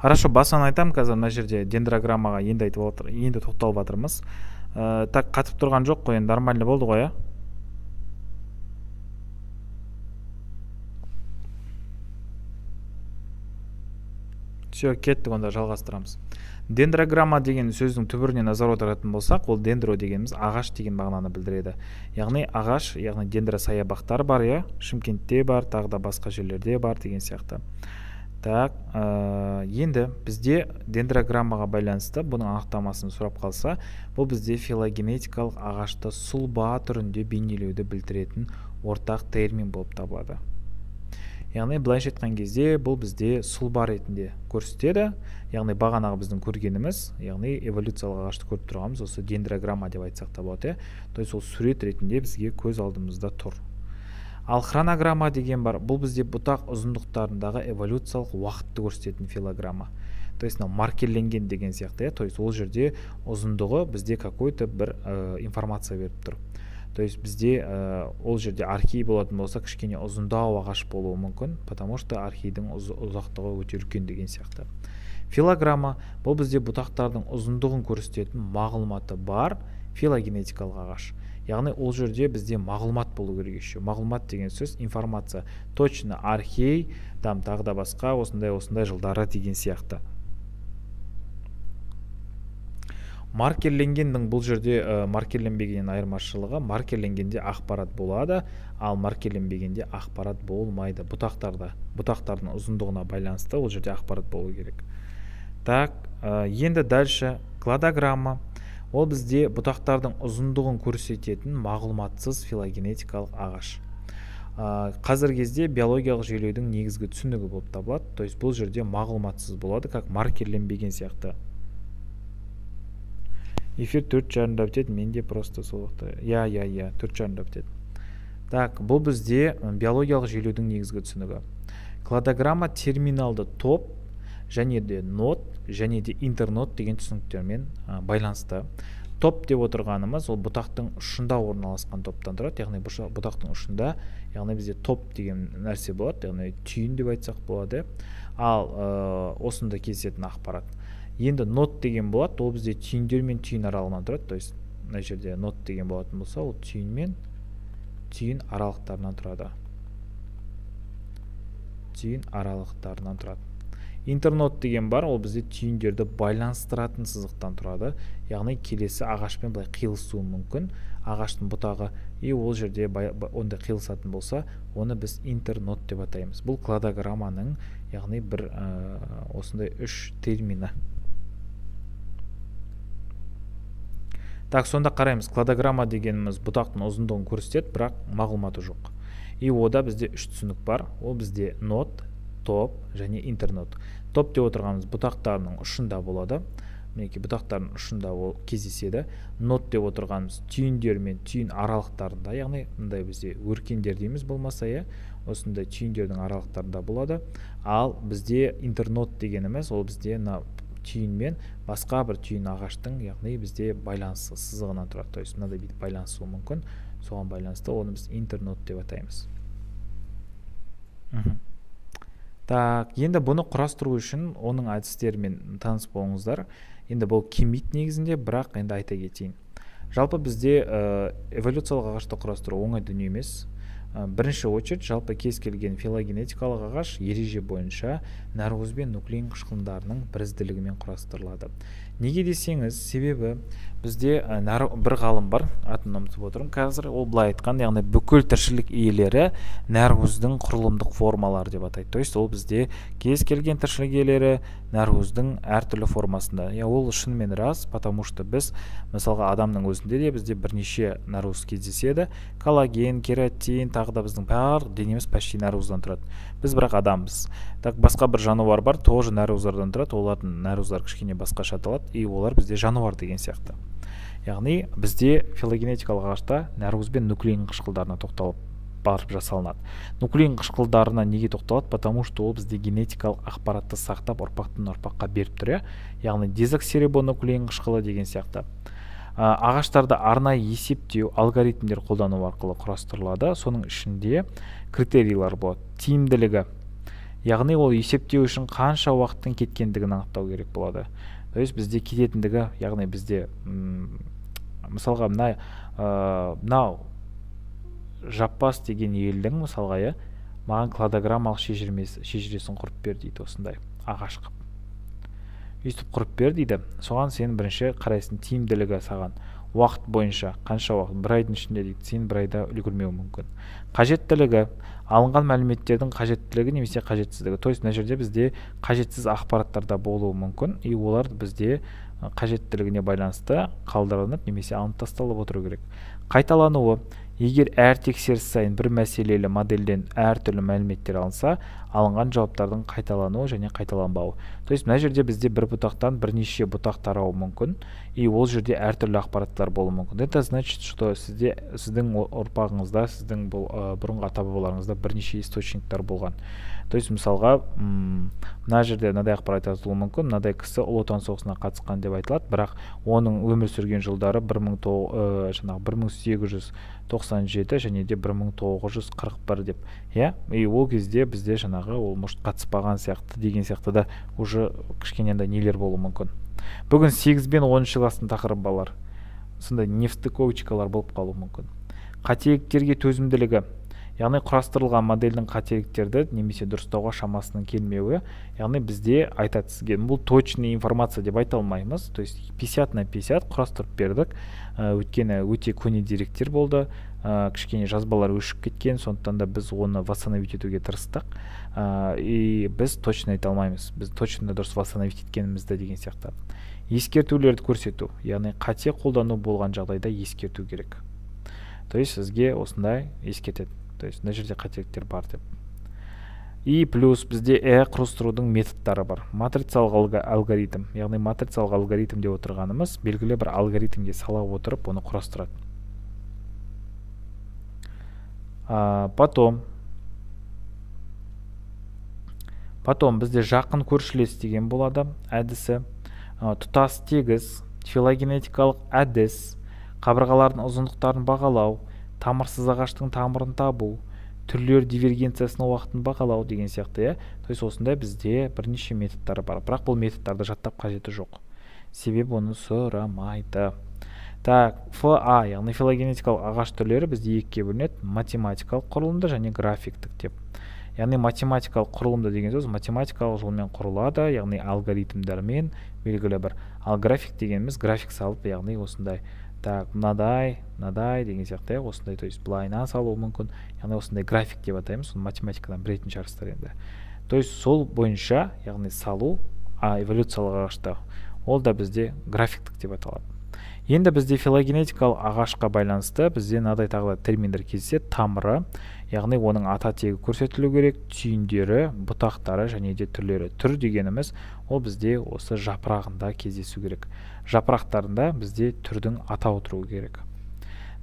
Хорошо, басынан айтам, қазір мына жерде дендрограммаға енді тоқталып жатырмыз. Так, қатып тұрған жоқ қой, енді нормально болды ғой, Все, кеттік, онда жалғастырамыз. Дендрограмма деген сөздің түбіріне назар аударатын болсақ, ол дендро дегеніміз ағаш деген мағынаны білдіреді. Яғни ағаш, яғни дендро саябақтар бар, иә, Шымкентте бар, тағы да басқа жерлерде бар деген сияқты. Так, енді бізде дендрограммаға байланысты бұның анықтамасын сұрап қалса, бұл бізде филогенетикалық ағашты сұлба түрінде бейнелеуді білдіретін ортақ термин болып табылады. Яғни былайша айтқан кезде бұл бізде сұлба ретінде көрсетеді. Яғни бағанағы біздің көргеніміз, яғни эволюциялық ағашты көріп тұрғанымыз осы дендрограмма деп айтсақ та болады. То есть ол сурет ретінде бізге көз алдымызда тұр. Ал хронограмма деген бар, бұл бізде бұтақ ұзындықтарындағы эволюциялық уақытты көрсететін филограмма. То есть маркерленген деген сияқты, то есть ол жерде ұзындығы бізде какой-то бір информация беріп тұр. То есть бізде ол жерде архей болатын болса, кішкене ұзындау ағаш болуы мүмкін, потому что архейдің ұзақтығы өте үлкен деген сияқты. Филограмма бұл бізде бұтақтардың ұзындығын көрсететін мағлұматы бар филогенетикалық ағаш. Яғни ол жерде бізде мағлұмат болу керек еще. Мағлұмат деген сөз информация. Точно архей, тағы да басқа осындай жылдары деген сияқты. Маркерленгеннің бұл жерде маркерленбегеннен айырмашылығы, маркерленгенде ақпарат болады, ал маркерленбегенде ақпарат болмайды. Бұтақтардың ұзындығына байланысты ол жерде ақпарат болу керек. Так, енді дальше кладограмма. Ол бізде бұтақтардың ұзындығын көрсететін мағлұматсыз филогенетикалық ағаш. Қазіргі кезде биологиялық жүйелеудің негізгі түсінігі болып табылады. То есть бұл жерде мағлұматсыз болады, как маркерленбеген сияқты. Эфир 4,5 бітеді, менде просто солықты. 4,5 бітеді. Так, бұл бізде биологиялық жүйелеудің негізгі түсінігі. Кладограмма терминалды топ, және де нод, және де интернод деген түсініктермен байланысты. Топ деп отырғанымыз, ол бұтақтың ұшында орналасқан топтан тұрады, яғни бұтақтың ұшында, яғни бізде топ деген нәрсе болады, яғни түйін деп айтсақ болады. Ал осында кездесетін ақпарат. Енді нот деген болады, ол бізде түйіндер мен түйін аралығынан тұрады. То есть, мына жерде нот деген болатын болса, ол түйін мен түйін аралықтарынан тұрады. Түйін аралықтарынан тұрады. Интернод деген бар, ол бізде түйіндерді байланыстыратын сызықтан тұрады. Яғни келесі ағашпен былай қиылысуы мүмкін. Ағаштың бұтағы, ол жерде онда қиылысатын болса, оны біз интернод деп атаймыз. Бұл кладограмманың, яғни бір осындай үш термині. Так, сонда қараймыз, кладограмма дегеніміз бұтақтың ұзындығын көрсетеді, бірақ мағлұматы жоқ. Ода бізде үш түсінік бар. Ол бізде нод, топ және интернод. Топ деп отырғанымыз бұтақтарының ұшында болады. Мінекей бұтақтардың ұшында ол кездеседі. Нод деп отырғанымыз түйіндер мен түйін аралықтарында, яғни мындай бізде өркендер дейміз болмаса, осындай түйіндердің аралықтарында болады. Ал бізде интернод дегеніміз, ол бізде түйін мен басқа бір түйін ағаштың, яғни бізде байланысы сызығынан тұрады. То есть мынандай бүйтіп байланысуы мүмкін. Соған байланысты оны біз интернод деп атаймыз. Так, енді бұны құрастыру үшін оның әдістерімен таныс болыңыздар. Енді бұл кемит негізінде, бірақ енді айта кетейін. Жалпы бізде эволюциялық ағашты құрастыру оңай дүние емес. Бірінші очередь, жалпы кез келген филогенетикалық ағаш ереже бойынша наркоз бен нуклеин қышқылдарының бірізділігімен құрастырылады. Неге десеңіз, себебі бізде бір ғалым бар, атын ұмытып отырмын қазір, ол былай айтқан, яғни бүкіл тіршілік иелері наркоздың құрылымдық формалары деп атайды. То есть ол бізде кез келген тіршілік иелері наркоздың әртүрлі формасында. Ол шынымен рас, потому что біз, мысалға адамның өзінде де бізде бірнеше наркоз кездеседі. Коллаген, кератин, тағы да біздің барлық денеміз почти наркоздан тұрады. Біз бірақ адамбыз. Так, басқа бір жануар бар, тоже наркоздардан тұрады. Олардың наркоздар кішкене басқаша аталады, олар бізде жануар деген сияқты. Яғни бізде филогенетикалық ағашта наркоз бен нуклеин қышқылдарына тоқталып барып жасалынады. Нуклеин қышқылдарына неге тоқталады? Потому что ол бізде генетикалық ақпаратты сақтап ұрпақтан ұрпаққа беріп тұр. Яғни дезоксирибонуклеин қышқылы деген сияқты. Ағаштарды арнайы есептеу алгоритмдер қолдану арқылы құрастырылады. Соның ішінде критерийлер болады. Тиімділігі. Яғни ол есептеу үшін қанша уақыттың кеткендігін анықтау керек болады. То есть бізде кететіндігі, яғни бізде мысалға мынау Жаппас деген елдің мысалға маған кладограммалық шежіресін құрып бер дейді, осындай ағаш қып. өйстіп құрып бер дейді. Соған сен бірінші қарайсың тиімділігі саған уақыт бойынша қанша уақыт, бір айдың ішінде дейді, сен бір айда үлгермеуі мүмкін. Қажеттілігі, алынған мәліметтердің қажеттілігі немесе қажетсіздігі. То есть мына жерде бізде қажетсіз ақпараттар да болуы мүмкін, и олар бізде қажеттілігіне байланысты қалдырылып немесе алынып тасталып отыру керек. Қайталануы, егер әр тексеріс сайын бір мәселелі модельден әртүрлі мәліметтер алынса, алынған жауаптардың қайталануы және қайталанбауы. То есть мына жерде бізде бір бұтақтан бірнеше бұтақ тарауы мүмкін, и ол жерде әртүрлі ақпараттар болуы мүмкін. Это значит, что сіздің ұрпағыңызда, сіздің бұрынғы ата-бабаларыңызда бірнеше источниктар болған. То есть мысалға мына жерде мынадай ақпарат жазылуы мүмкін, мынадай кісі ұлы отан соғысына қатысқан деп айтылады, бірақ оның өмір сүрген жылдары 1897 және де 1941 деп. И ол кезде бізде ол может қатыспаған сияқты деген сияқты да уже кішкене нелер болуы мүмкін. Бүгін 8 бен 10 класстың тақырыбы балалар. Сондай нестыковочкалар болып қалуы мүмкін. Қателіктерге төзімділігі, яғни құрастырылған модельдің қателіктерді немесе дұрыстауға шамасының келмеуі, яғни бізде айтады сізге, бұл точный информация деп айта алмаймыз. То есть 50/50 құрастырып бердік. Өйткені өте көне деректер болды, кішкене жазбалар өшіп кеткен, сондықтан да біз оны восстановить етуге тырыстық. И біз точно айта алмаймыз, біз точно дұрыс восстановить еткенімізді деген сияқты. Ескертулерді көрсету, яғни қате қолдану болған жағдайда ескерту керек. То есть сізге осындай ескертеді. То есть мына жерде қателіктер бар деп. И плюс бізде құрастырудың методтары бар. Матрицалық алгоритм, яғни матрицалық алгоритм деп отырғанымыз белгілі бір алгоритмге сала отырып оны құрастырады. Потом бізде жақын көршілес деген болады әдісі, тұтас тегіс, филогенетикалық әдіс, қабырғалардың ұзындықтарын бағалау, тамырсыз ағаштың тамырын табу, түрлер дивергенциясының уақытын бағалау деген сияқты. То есть осындай бізде бірнеше методтары бар, бірақ бұл методтарды жаттап қажеті жоқ. Себебі оны сұрамайды. Так, ФА, яғни филогенетикалық ағаш түрлері бізде екіге бөлінеді, математикалық құрылымды және графиктік деп. Яғни математикалық құрылымды деген сөз математикалық жолмен құрылады, яғни алгоритмдермен белгілі бір. Ал график дегеніміз график салып, яғни осындай. Так, мынадай деген сияқты, осындай, то есть былайынан салуы мүмкін. Яғни осындай график деп атаймыз, оны математикадан білетін шығарсыздар енді. То есть сол бойынша, яғни салу, эволюциялық ағашта, ол да бізде графиктік деп аталады. Енді бізде филогенетикалық ағашқа байланысты бізде мынадай тағы терминдер кездеседі. Тамыры, яғни оның ата тегі көрсетілу керек, түйіндері, бұтақтары және де түрлері. Түр дегеніміз ол бізде осы жапырағында кездесу керек. Жапырақтарында бізде түрдің атауы тұру керек.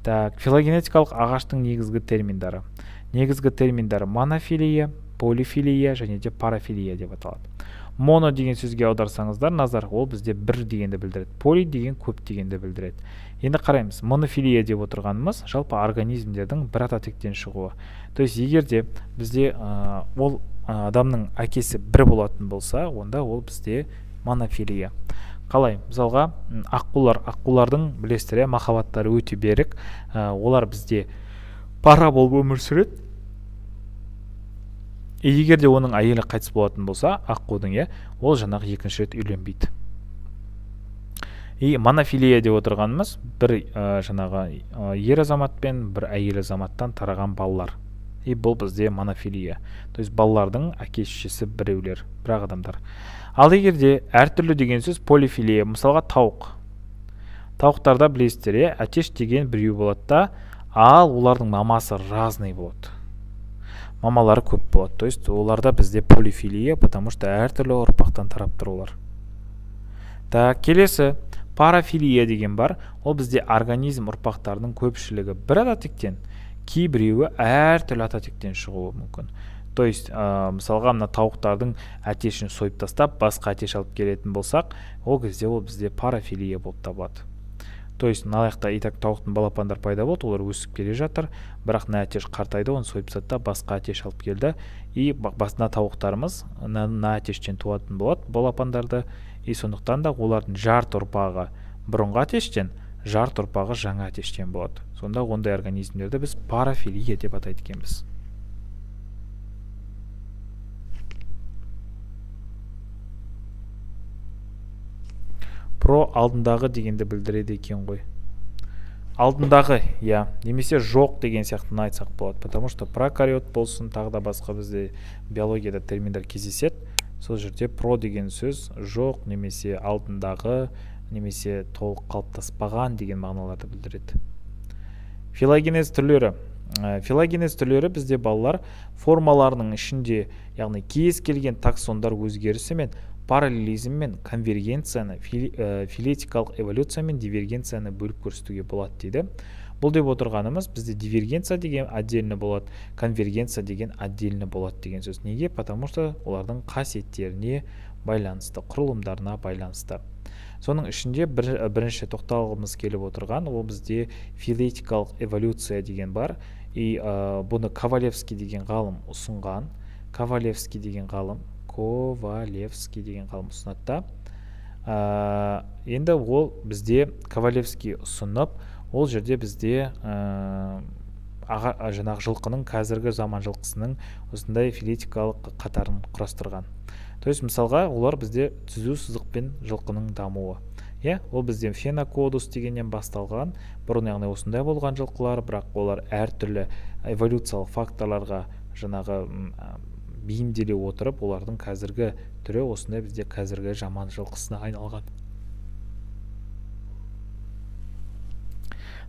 Так, филогенетикалық ағаштың негізгі терминдары. Негізгі терминдары монофилия, полифилия және де парафилия деп аталады. Моно деген сөзге аударсаңыздар, назар, ол бізде бір дегенді білдіреді. Поли деген көп дегенді білдіреді. Енді қараймыз, монофилия деп отырғанымыз жалпы организмдердің бір ата тектен шығуы. То есть егерде бізде ол адамның әкесі бір болатын болса, онда ол бізде монофилия. Қалай? Мысалға, аққулардың білесіздер, махаббаттары өте берік, олар бізде пара болып өмір сүреді. Егер де оның әйелі қайтыс болатын болса, аққудың, ол жаңағы екінші рет үйленбейді. И монофилия деп отырғанымыз бір жаңағы ер азаматпен бір әйел азаматтан тараған балалар. И бұл бізде монофилия. То есть балалардың әке-шешесі біреулер, бірақ адамдар. Ал егерде әртүрлі деген сөз полифилия, мысалға тауық. Тауықтарда білесіздер, әтеш деген біреу болады да, ал олардың мамасы разный болады. Мамалары көп болады. То есть оларда бізде полифилия, потому что әртүрлі ұрпақтан тарап тұрулар. Так, келесі парафилия деген бар. Ол бізде организм ұрпақтарының көпшілігі бір ата тектен, кейбіреуі әртүрлі ата тектен шығуы мүмкін. То есть мысалға мына тауықтардың әтешін сойып тастап, басқа әтеш алып келетін болсақ, ол кезде ол бізде парафилия болып табылады. То есть налаяқта итак тауықтың балапандар пайда болды, олар өсіп келе жатыр, бірақ мына әтеш қартайды, оны сойып тастап, басқа әтеш алып келді. И басына тауықтарымыз мына әтештен туатын болады балапандарды. И сондықтан да олардың жарты ұрпағы бұрынғы әтештен, жарты ұрпағы жаңа әтештен болады. Сонда ондай организмдерді біз парафилия деп атайды екенбіз. про алдындағы дегенді білдіреді екен ғой. Алдындағы, иә, немесе жоқ деген сияқты айтсақ болады, потому что прокариот болсын, тағы да басқа бізде биологияда терминдер кездеседі. Сол жерде про деген сөз жоқ немесе алдындағы немесе толық қалыптаспаған деген мағыналарды білдіреді. Филогенез түрлері. Филогенез түрлері бізде балалар формаларының ішінде, яғни кез келген таксондар өзгерісі мен параллелизм мен конвергенцияны, филетикалық эволюция мен дивергенцияны бөліп көрсетуге болады дейді. Бұл деп отырғанымыз бізде дивергенция деген отдельно болады, конвергенция деген отдельно болады деген сөз. Неге? Потому что олардың қасиеттеріне байланысты, құрылымдарына байланысты. Соның ішінде бірінші тоқталғымыз келіп отырған, ол бізде филетикалық эволюция деген бар. И бұны Ковалевский деген ғалым ұсынған. Ковалевский деген ғалым ұсынады. Енді ол бізде Ковалевский ұсынып, ол жерде бізде жаңағы жылқының, қазіргі заман жылқысының осындай филетикалық қатарын құрастырған. То есть мысалға олар бізде түзу сызықпен жылқының дамуы. Ол бізде фенокодус дегеннен басталған, бұрын яғни осындай болған жылқылар, бірақ олар әртүрлі эволюциялық факторларға жаңағы бейімделе отырып, олардың қазіргі түрі осындай бізде қазіргі жаман жылқысына айналған.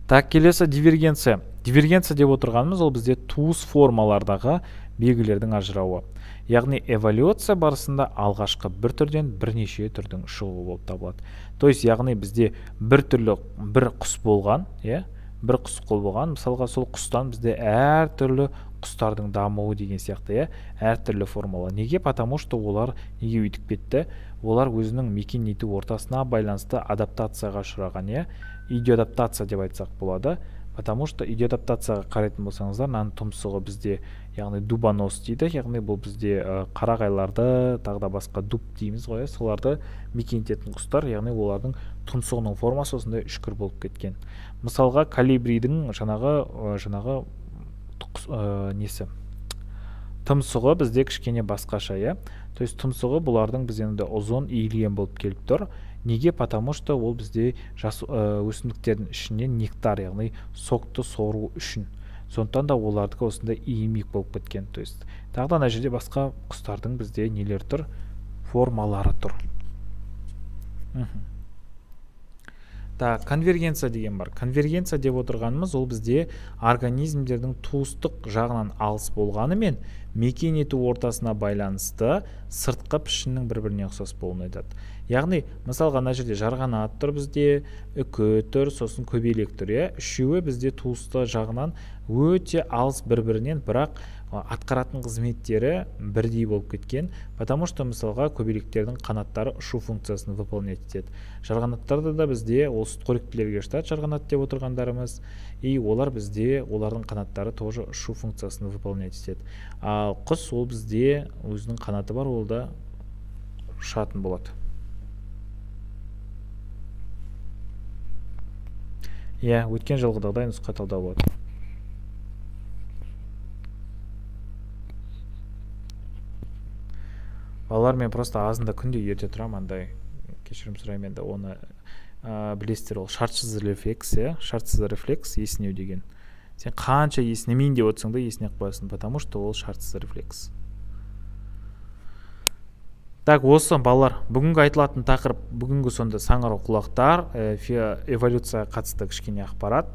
Так, келесі дивергенция. Дивергенция деп отырғанымыз ол бізде туыс формалардағы белгілердің ажырауы. Яғни эволюция барысында алғашқы бір түрден бірнеше түрдің шығуы болып табылады. То есть яғни бізде бір құс болған, бір құс болған, мысалға сол құстан бізде әртүрлі құстардың дамуы деген сияқты, әртүрлі формала. Неге? Потому что олар неге өйтіп кетті? Олар өзінің мекен ету ортасына байланысты адаптацияға ұшыраған, идиоадаптация деп айтсақ болады. Потому что идиоадаптацияға қарайтын болсаңыздар, мынаның тұмсығы бізде, яғни дубонос дейді, яғни бұл бізде қарағайларды, тағы да басқа дуб дейміз ғой, соларды мекен ететін құстар, яғни олардың тұмсығының формасы осындай үшкір болып кеткен. Мысалға колибридің жаңағы тұмсығы бізде кішкене басқаша, то есть тұмсығы бұлардың бізде ұзын иілген болып келіп тұр. Неге? Потому что ол бізде өсімдіктердің ішінен нектар, яғни сокты сору үшін. Сондықтан да олардікі осындай иімек болып кеткен. То есть тағы да жерде басқа құстардың бізде нелер тұр? Формалары тұр. Конвергенция деген бар. Конвергенция деп отырғанымыз ол бізде организмдердің туыстық жағынан алыс болғаны мен мекен ету ортасына байланысты сыртқы пішіннің бір-біріне ұқсас болуын айтады. Яғни, мысалға ана жерде жарғанат тұр бізде, үкі тұр, сосын көбелек тұр, үшеуі бізде туыстық жағынан өте алыс бір-бірінен, бірақ атқаратын қызметтері бірдей болып кеткен, потому что мысалға көбелектердің қанаттары ұшу функциясын выполнять етеді. Жарғанаттарда да бізде ол сүтқоректілерге жатады, жарғанат деп отырғандарымыз, и олар бізде, олардың қанаттары тоже ұшу функциясын выполнять етеді. Ал құс ол бізде өзінің қанаты бар, ол да ұшатын болады. Өткен жылғыдағыдай нұсқа талдау болады. Балалар, мен просто азында күнде ерте тұрам, андай кешірім сұраймын, енді оны білесіздер, ол шартсыз рефлекс, шартсыз рефлекс есінеу деген. Сен қанша есінемейін деп отырсың да есіне қоясың, потому что ол шартсыз рефлекс. Так, осы балалар, бүгінгі айтылатын тақырып, бүгінгі сонда саңырау құлақтар, эволюцияға қатысты кішкене ақпарат.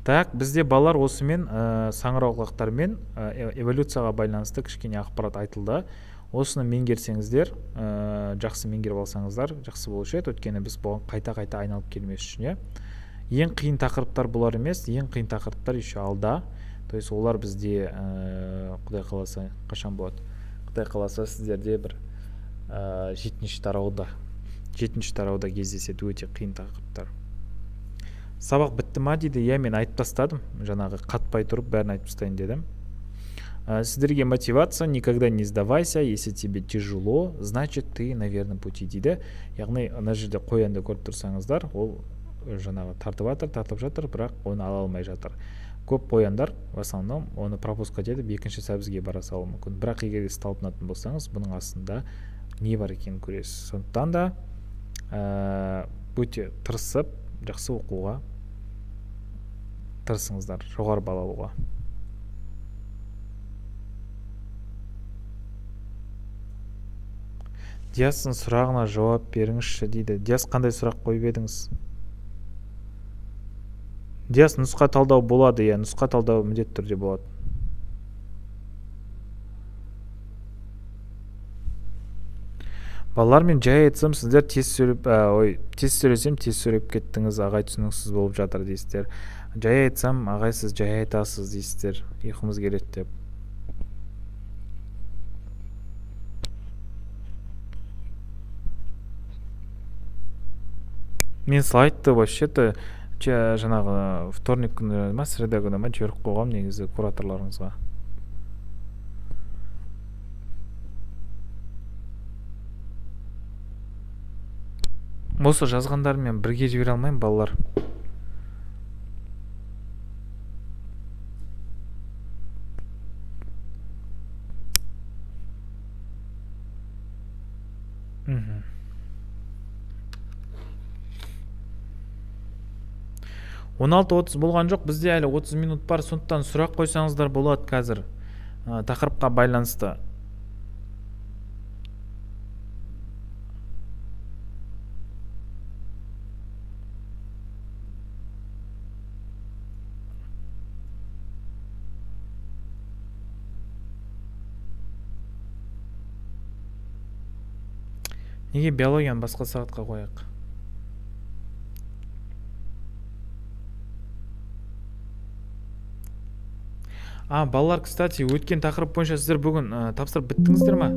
Так, бізде балалар осымен саңырау құлақтармен эволюцияға байланысты кішкене ақпарат айтылды. Осыны меңгерсеңіздер, жақсы меңгеріп алсаңыздар, жақсы болушы еді, өйткені біз бұған қайта-қайта айналып келмес үшін. Ең қиын тақырыптар бұлар емес, ең қиын тақырыптар еще алда. То есть олар бізде, Құдай қаласа, қашан болады? Құдай қаласа сіздерде бір 7-ші тарауда кездеседі, өте қиын тақырыптар. Сабақ бітті ма дейді, мен айтып тастадым, жаңағы қатпай тұрып бәрін айтып тастайын дедім. Сіздерге мотивация: никогда не сдавайся, если тебе тяжело, значит ты на верном пути дейді. Яғни ана жерде қоянды көріп тұрсаңыздар, ол жаңағы тартып жатыр, бірақ оны ала алмай жатыр. көп қояндар в основном оны пропускать етіп екінші сәбізге бара салуы мүмкін. Бірақ егер сіз талпынатын болсаңыз, бұның астында не бар екенін көресіз. Сондықтан да өте тырысып, жақсы оқуға тырысыңыздар, жоғары балл алуға. Диастың сұрағына жауап беріңізші дейді. Диас, қандай сұрақ қойып едіңіз? Диас, нұсқа талдау болады, иә, нұсқа талдау міндетті түрде болады. Балалар, мен жай айтсам, сіздер тез сөйлесем, тез сөйлеп кеттіңіз, ағай түсініксіз болып жатыр дейсіздер. Жай айтсам, ағай сіз жай айтасыз дейсіздер, ұйқымыз келеді деп. Мен слайдты вообще-то жаңағы вторник күні ма, среда күні ма жіберіп қойғам негізі кураторларыңызға. Осы жазғандармен бірге жібере алмаймын, балалар. Мхм. 16:30 болған жоқ, бізде әлі 30 минут бар, сондықтан сұрақ қойсаңыздар болады қазір тақырыпқа байланысты. Неге биологияны басқа сағатқа қояқ? Балалар, кстати, өткен тақырып бойынша сіздер бүгін тапсырып біттіңіздер ма?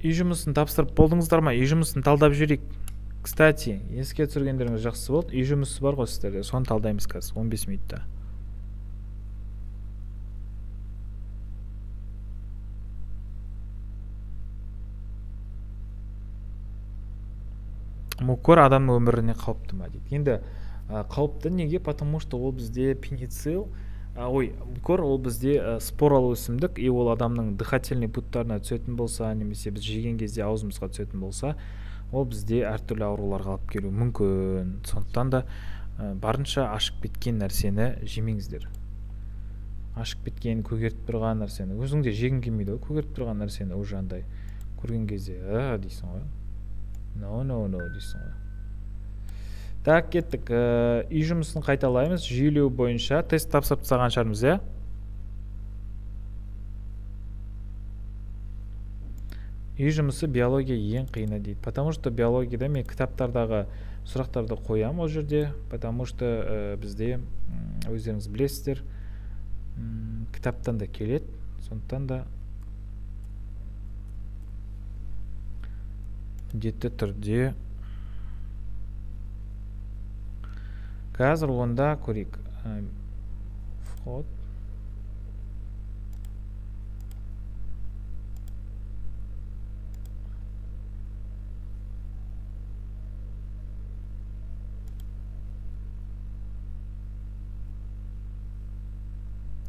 Үй жұмысын тапсырып болдыңыздар ма? Үй жұмысын талдап жүрейік. Кстати, еске түсіргендеріңіз жақсы болды. Үй жұмысы бар ғой сіздерде, соны талдаймыз қазір 15 минутта. Мукор адамның өміріне қауіпті ма дейді. Енді қауіпті неге? Потому что ол бізде пеницилл, мукор ол бізде споралы өсімдік, и ол адамның дыхательный путтарына түсетін болса, немесе біз жеген кезде аузымызға түсетін болса, ол бізде әртүрлі ауруларға алып келуі мүмкін. Сондықтан да барынша ашып кеткен нәрсені жемеңіздер. Ашып кеткен, көгертіп тұрған нәрсені, өзіңде жегің келмейді, көгертіп тұрған нәрсені уже андай көрген кезде дейсің ғой. No дейсің ғой. Так, кеттік. Үй жұмысын қайталаймыз. Жүйелеу бойынша тест тапсырып тастаған шығармыз, иә? Үй жұмысы биология ең қиыны дейді. Потому что биологияда мен кітаптардағы сұрақтарды қоям ол жерде. Потому что бізде өздеріңіз білесіздер, кітаптан да келеді. Сондықтан да міндетті түрде қазір онда көрейік. Вход.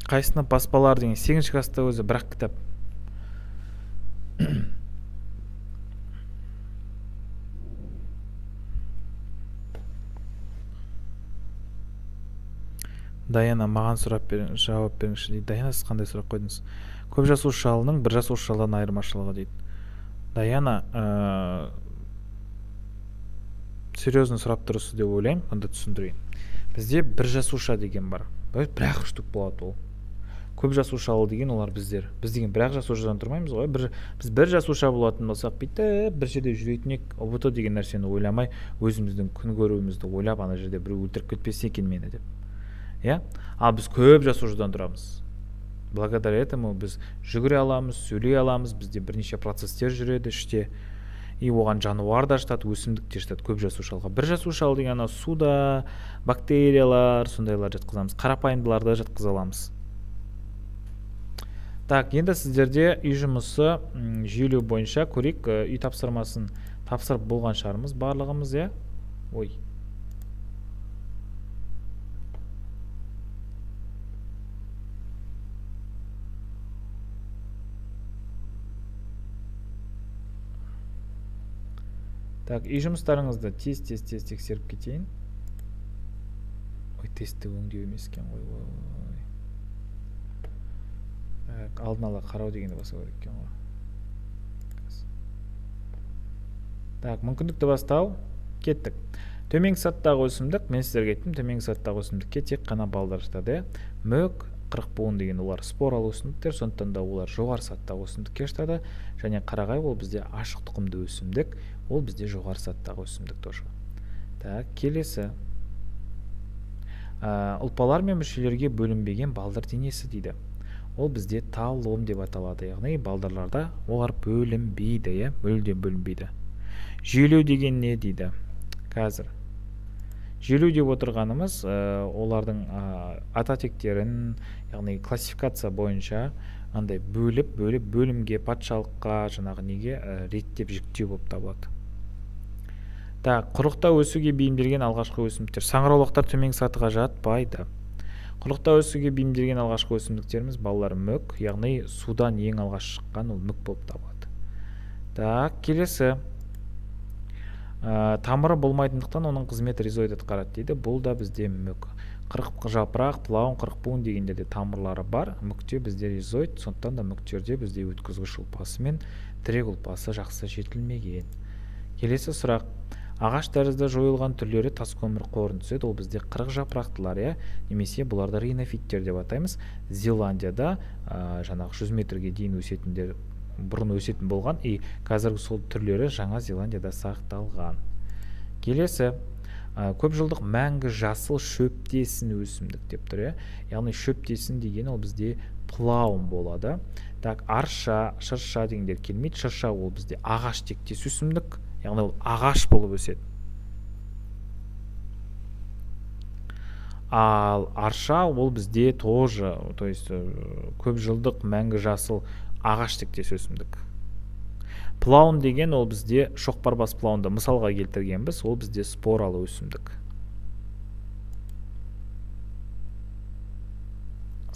Қайсына баспалар деген 8-ші класста өзі бірақ кітап. Даяна, маған жауап беріңізші дейді. Даяна, сіз қандай сұрақ қойдыңыз? Көп жасу шалының бір жасу шалдан айырмашылығы дейді. Даяна, серьезно сұрап тұрсыз деп ойлаймын, онда түсіндірейін. Бізде бір жасуша деген бар. Бір-ақ штук болады ол. Көп жасушалы деген олар біздер. Біз деген бір-ақ жасушадан тұрмаймыз ғой. Біз бір жасуша болатын болсақ, бүйтіп бір жерде жүретін ек, ұбт деген нәрсені ойламай, өзіміздің күн көруімізді ойлап, ана жерде бір өлтіріп кетпесе екен мені деп. Иә? Ал біз көп жасушадан тұрамыз. Благодаря этому біз жүгіре аламыз, сөйлей аламыз, бізде бірнеше процестер жүреді іште. И оған жануар да жатады, өсімдік те жатады көп жасушалға. Бір жасушал деген суда, бактериялар, сондайлар жатқызамыз. Қарапайымдыларды жатқыза аламыз. Так, енді сіздерде үй жұмысы жүйелеу бойынша көрейік. Үй тапсырмасын тапсырып болған шығармыз барлығымыз, иә? Так, үй жұмыстарыңызды тез тексеріп кетейін. Ой, тестті өңдеу емес екен ғой. Так, алдын ала қарау дегенді басу керек екен ғой. Так, мүмкіндікті бастау. Кеттік. Төменгі сатыдағы өсімдік, мен сіздерге айттым, төменгі сатыдағы өсімдікке тек қана балдар жатады. Мүк, қырық буын деген олар споралы өсімдіктер, сондықтан да олар жоғары сатыдағы өсімдікке жатады. Және қарағай ол бізде ашық тұқымды өсімдік, ол бізде жоғары сатыдағы өсімдік тоже. Так, келесі. Ұлпалар мен мүшелерге бөлінбеген балдар денесі дейді. Ол бізде таллом деп аталады. Яғни балдарларда олар бөлінбейді, мүлдем бөлінбейді. Жүйелеу деген не дейді? Қазір жүйелеу деп отырғанымыз олардың ата тектерін, яғни классификация бойынша андай бөлімге, патшалыққа, жаңағы неге реттеп жіктеу болып табылады. Так, құрықта өсуге бейімделген алғашқы өсімдіктер. Саңыраулықтар төменгі сатыға жатпайды. Құрықта өсуге бейімделген алғашқы өсімдіктеріміз балалар мүк, яғни судан ең алғаш шыққан ол мүк болып табылады. Так, келесі. Тамыры болмайтындықтан оның қызметі ризоид атқарады дейді. Бұл да бізде мүк. Қырық жапырақ, плаун, қырық буын дегендерде тамырлары бар. Мүкте бізде ризоид, сондықтан да мүктерде бізде өткізгіш ұлпасы мен тірек ұлпасы жақсы жетілмеген. Келесі сұрақ. Ағаш тәрізді жойылған түрлері тас көмір қорын түседі. Ол бізде қырық жапырақтылар, немесе бұларды ринофиттер деп атаймыз. Зеландияда жаңағы 100 метрге дейін өсетіндер бұрын өсетін болған, қазіргі сол түрлері Жаңа Зеландияда сақталған. Келесі, көп жылдық мәңгі жасыл шөптесін өсімдік деп тұр. Яғни шөптесін деген ол бізде плаун болады. Так, арша, шырша дегендер келмейді. Шырша ол бізде ағаш тектес өсімдік, яғни ол ағаш болып өседі. Ал арша ол бізде тоже, то есть көп жылдық мәңгі жасыл ағаш тектес өсімдік. Плаун деген ол бізде шоқпарбас плаунды мысалға келтіргенбіз, ол бізде споралы өсімдік.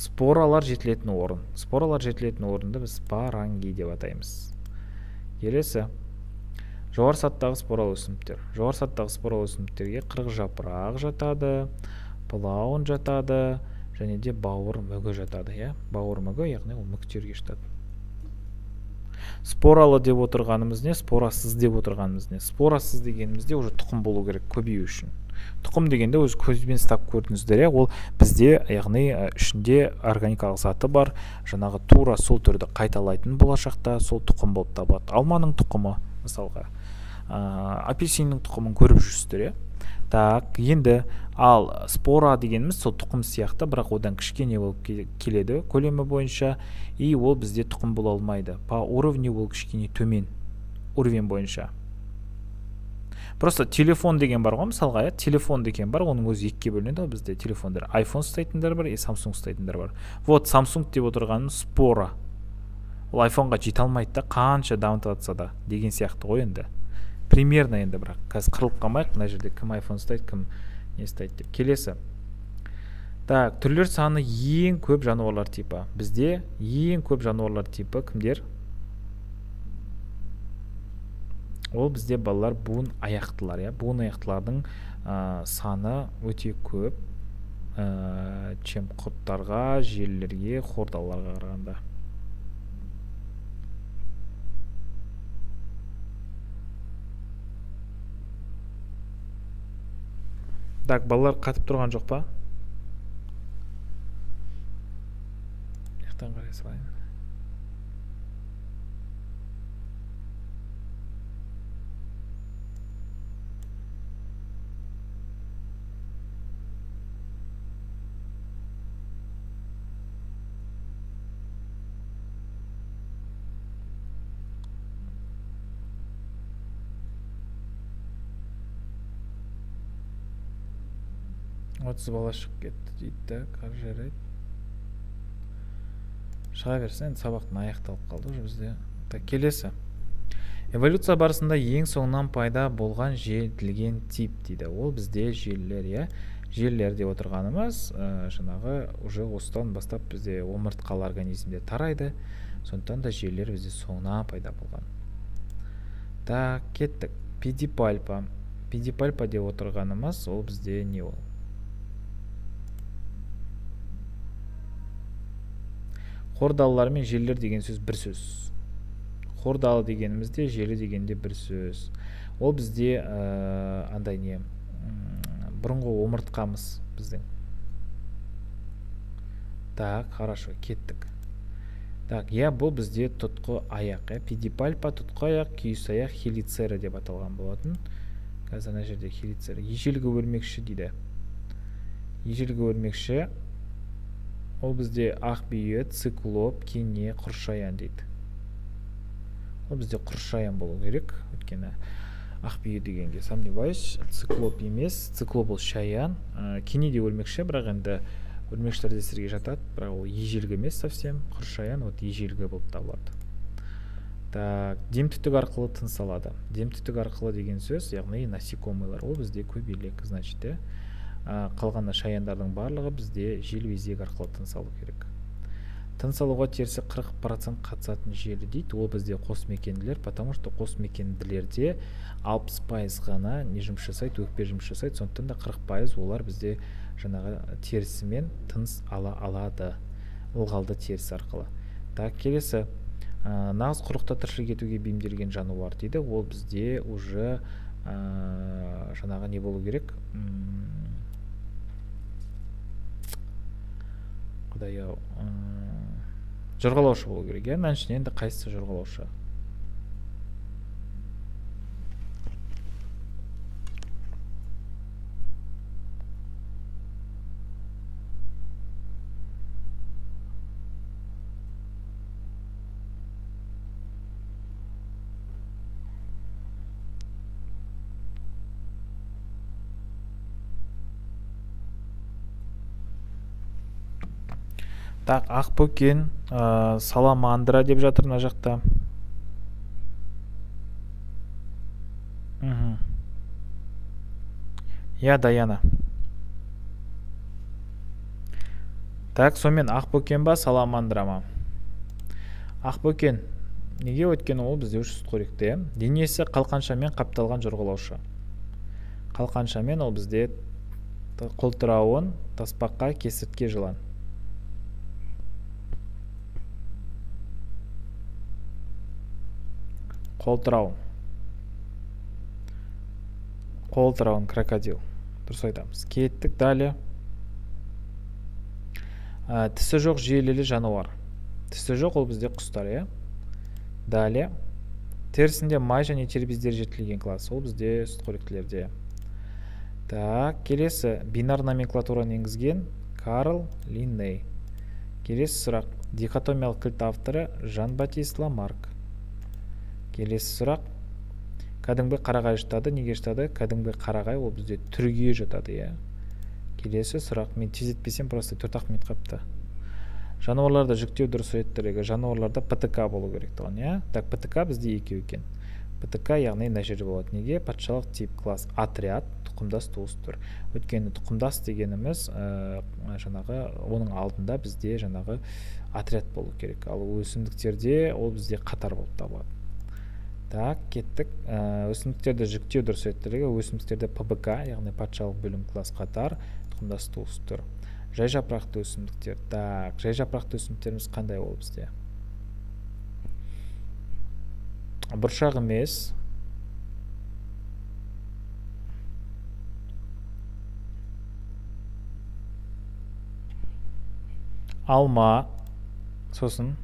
Споралар жетілетін орын. Споралар жетілетін орынды біз споранги деп атаймыз. Келесі. Жоғары сатыдағы споралы өсімдіктер. Жоғары сатыдағы споралы өсімдіктерге қырық жапырақ жатады, плаун жатады, және де бауыр мүгі жатады. Бауыр мүгі, яғни ол мүктерге жатады. Споралы деп отырғанымыз не? Спорасыз деп отырғанымыз не? Спорасыз дегенімізде уже тұқым болу керек көбею үшін. Тұқым дегенде өз көзбен ұстап көрдіңіздер, ол бізде, яғни ішінде органикалық заты бар, жаңағы тура сол түрді қайталайтын болашақта сол тұқым болып табылады. Алманың тұқымы, мысалға, апельсиннің тұқымын көріп жүрсіздер. Так, енді ал спора дегеніміз сол тұқым сияқты, бірақ одан кішкене болып келеді көлемі бойынша, ол бізде тұқым бола алмайды. По уровню ол кішкене төмен уровень бойынша. Просто телефон деген бар ғой, мысалға, телефон деген бар, оның өзі екіге бөлінеді, бізде телефондар iPhone ұстайтындар бар, Samsung ұстайтындар бар. Вот Samsung деп отырғаным спора. Ол iPhone-ға жете алмайды да, қанша дамытатса да деген сияқты ғой енді. Примерно енді бірақ қазір қырылып қалмайық, мына жерде кім iPhone ұстайды, кім не ұстайды деп. Келесі. Так, түрлер саны ең көп жануарлар типі. Бізде ең көп жануарлар типі кімдер? Ол бізде балалар буын аяқтылар. Буын аяқтылардың саны өте көп. Чем құрттарға, желілерге, хордаларға қарағанда. Так, балалар қатып тұрған жоқ па? Яқтан қарай салайын. Отыз бала шығып кетті дейді, қар жарайды. Шыға берсен, сабақтың аяқталып қалды уже бізде. Так, келесі. Эволюция барысында ең соңынан пайда болған жетілген тип дейді. Ол бізде желілер, желілер деп отырғанымыз, жаңағы уже осыдан бастап бізде омыртқалы организмде тарайды. Сондықтан да желілер бізде соңынан пайда болған. Так, кеттік. педипальпа. Педипальпа деп отырғанымыз ол бізде не ол? Хордалылар мен желілер деген сөз бір сөз. Хордалы дегенімізде желі дегенде бір сөз. Ол бізде андай не бұрынғы омыртқамыз біздің. Так, хорошо, кеттік. Так, бұл бізде тұтқы аяқ. Педипальпа тұтқы аяқ, күйіс аяқ хелицера деп аталған болатын. Қазір ана жерде хелицера. Ежелгі өрмекші дейді. Ежелгі өрмекші ол бізде ақбүйе, циклоп, кене, құршаян дейді. Ол бізде құршаян болу керек. Өйткені ақбүйе дегенге сомневаюсь. Циклоп емес, циклоп ол шаян. Кене де өрмекші, бірақ енді өрмекшілер де сізге жатады, бірақ ол ежелгі емес совсем. Құршаян вот ежелгі болып табылады. Так, демтүтік арқылы тыныс алады. Демтүтік арқылы деген сөз, яғни насекомыйлар. Ол бізде көбелек, значит, қалғаны шаяндардың барлығы бізде желбезек арқылы тыныс алу керек. Тыныс алуға терісі 40% қатысатын желі дейді. Ол бізде қосмекенділер, потому что қосмекенділерде 60% ғана не жұмыс жасайды, өкпе жұмыс жасайды. Сондықтан да 40% олар бізде жаңағы терісімен тыныс ала алады, ылғалды теріс арқылы. Так, келесі нағыз құрықта тіршілік етуге бейімделген жануар дейді. Ол бізде уже жаңағы не болу керек? Құдай-ау, жорғалаушы болу керек. Мәншіне енді қайсысы жорғалаушы? Так, ақбөкен, саламандра деп жатыр мына жақта. Даяна. Так, сонымен ақбөкен ба, саламандра ма? Ақбөкен. Неге өткені ол бізде үш сүтқоректі? Денесі қалқаншамен қапталған жорғалаушы. Қалқаншамен ол бізде қолтырауын, таспаққа, кесіртке, жылан. Қолтырауын, крокодил. Дұрыс айтамыз. Кеттік, далі. Тісі жоқ желілі жануар. Тісі жоқ ол бізде құстар, Далі. Терісінде май және тер бездері жетілген класс. Ол бізде сүтқоректілерде. Так, келесі бинар номенклатураны енгізген Карл Линней. Келесі сұрақ. Дихотомиялық кілт авторы Жан-Батист Ламарк. Келесі сұрақ. Кәдімгі қарағай жатады, неге жатады? Кәдімгі қарағай ол бізде түрге жатады, Келесі сұрақ. Мен тез етпесем, просто 4 минут қапты. Жануарларда жүктеу дұрыс еттірегі. Жануарларда ПТК болу керек тұғын, Так, ПТК бізде екеу екен. ПТК яғни мына жерде болады. Неге? Патшалық тип класс отряд, тұқымдас туыс тұр. Өйткені тұқымдас дегеніміз жаңағы оның алдында бізде жаңағы отряд болу керек. Ал өсімдіктерде ол бізде қатар болып табылады. Так, кеттік. Өсімдіктерді жүктеу дұрыс еттілігі. Өсімдіктерде ПБК, яғни патшалық бөлім класс қатар, тұқымдас туыс тұр. Жай жапырақты өсімдіктер. Так, жай жапырақты өсімдіктеріміз қандай ол бізде? Бұршақ емес. Алма. Сосын.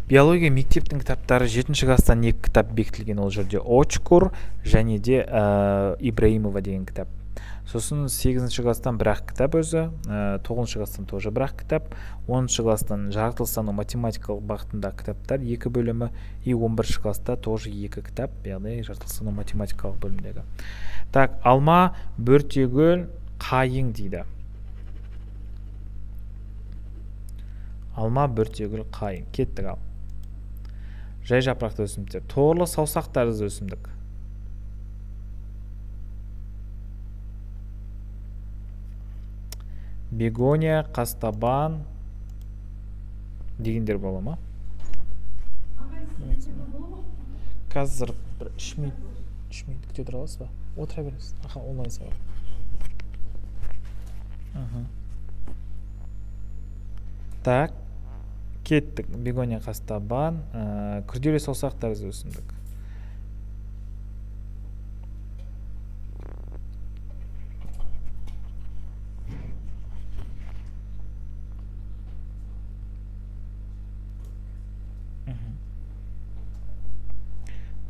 Биология мектептің кітаптары 7-ші класстан 2 кітап бекітілген, ол жерде Очкур және де Ибраимова деген кітап. Сосын 8-ші класстан бір-ақ кітап өзі, 9-ші класстан тоже бір-ақ кітап, 10-ші класстан жаратылыстану математикалық бағытында кітаптар 2 бөлімі, и 11-ші класста тоже 2 кітап, яғни жаратылыстану математикалық бөлімдегі. Так, алма, бөртегүл, қайың дейді. Алма, бөртегүл, қайың. Кеттік ал. Жай жапырақты өсімдіктер. Торлы саусақ тәрізді өсімдік. Бегония, қастабан, дегендер бола ма? Қазір бір 3 минут күте тұра аласыз ба? Отыра бересіз. Онлайн сабақ. Так, кеттік. Бегония қастабан, күрделі саусақ тәрізді өсімдік.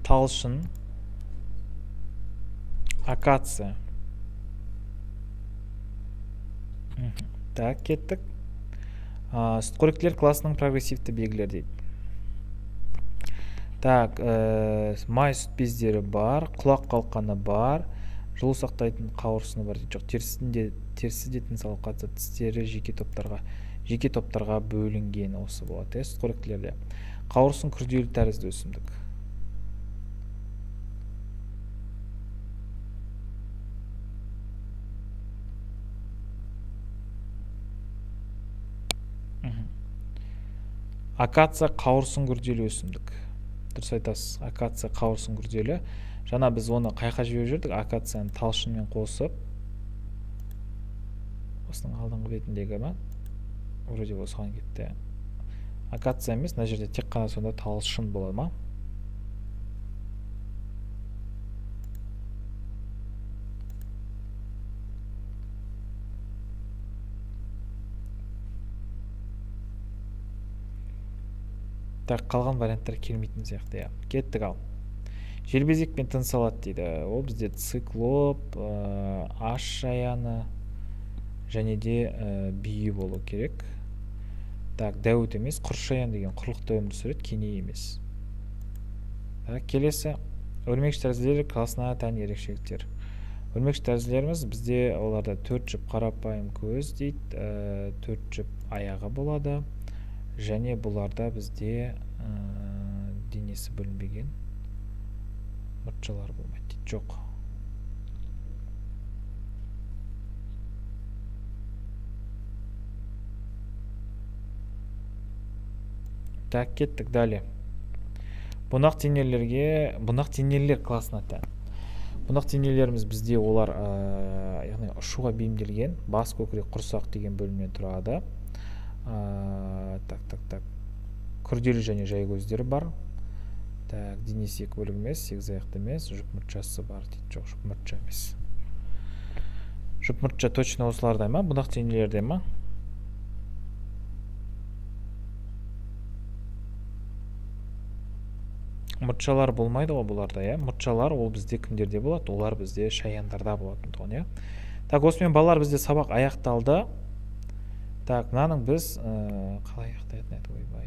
Талшын, акация. Так, кеттік. Сүтқоректілер классының прогрессивті белгілер дейді. Так, май сүт бездері бар, құлақ қалқаны бар, жылу сақтайтын қауырсыны бар дейді. Жоқ, терісі де тынысалға қатысты тістері жеке топтарға бөлінген осы болады. Сүтқоректілерде. Қауырсын күрделі тәрізді өсімдік. Акация қауырсын күрделі өсімдік. Дұрыс айтасыз. Акация қауырсын күрделі. Жаңа біз оны қайқа жіберіп жүрдік. Акацияны талшынмен қосып. Осының алдыңғы бетіндегі ма? Вроде осыған кетті. Акация емес, мына жерде тек қана сонда талшын болады ма? Так, қалған варианттар келмейтін сияқты. Кеттік ал. Желбезекпен тыныс алады дейді. Ол бізде циклоп, аш жаяны және де бүйі болу керек. Так, дәуіт емес, құршаян деген құрлықта өмір сүреді, кеней емес. Так, келесі өрмекші тәрізділер класына тән ерекшеліктер. Өрмекші тәрізділеріміз бізде оларда 4 жұп қарапайым көз дейді, 4 жұп аяғы болады. Және бұларда бізде денесі бөлінбеген мұртшалар болмайды дейді. Жоқ. Так, кеттік дәле. Бұнақ денелер класына тән. Бұнақ денелеріміз бізде олар яғни ұшуға бейімделген, бас, көкірек, құрсақ деген бөлімнен тұрады. Так. Күрделі және жай көздері бар. Так, денесі екі бөлік емес, сегіз аяқты емес, жұп мұртшасы бар дейді. Жоқ, жұп мұртша емес. Жұп мұртша точно осылардай ма? Бұнақ денелерде ма? Мұртшалар болмайды ғой бұларда, иә? Мұртшалар ол бізде кімдерде болады? Олар бізде шаяндарда болатын тұғын, иә? Так, осымен балалар бізде сабақ аяқталды. Так, мынаның біз қалай аяқтайтын еді? Ойбай.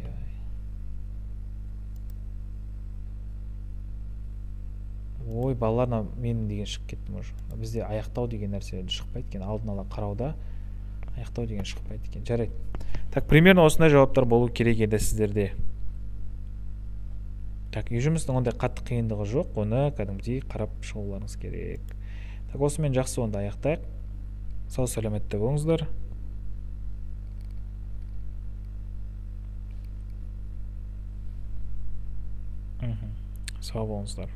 Ой, балаларына менің деген шығып кеттім уже. Бізде аяқтау деген нәрсе шықпайды екен. Алдын ала қарауда аяқтау деген шықпайды екен. Жарайды. Так, примерно осындай жауаптар болу керек еді сіздерде. Так, үй жұмыстың ондай қатты қиындығы жоқ. Оны кәдімгідей қарап шығуларыңыз керек. Так, осымен жақсы онда аяқтайық. Сау сәлеметте болыңыздар. Сау болыңыздар.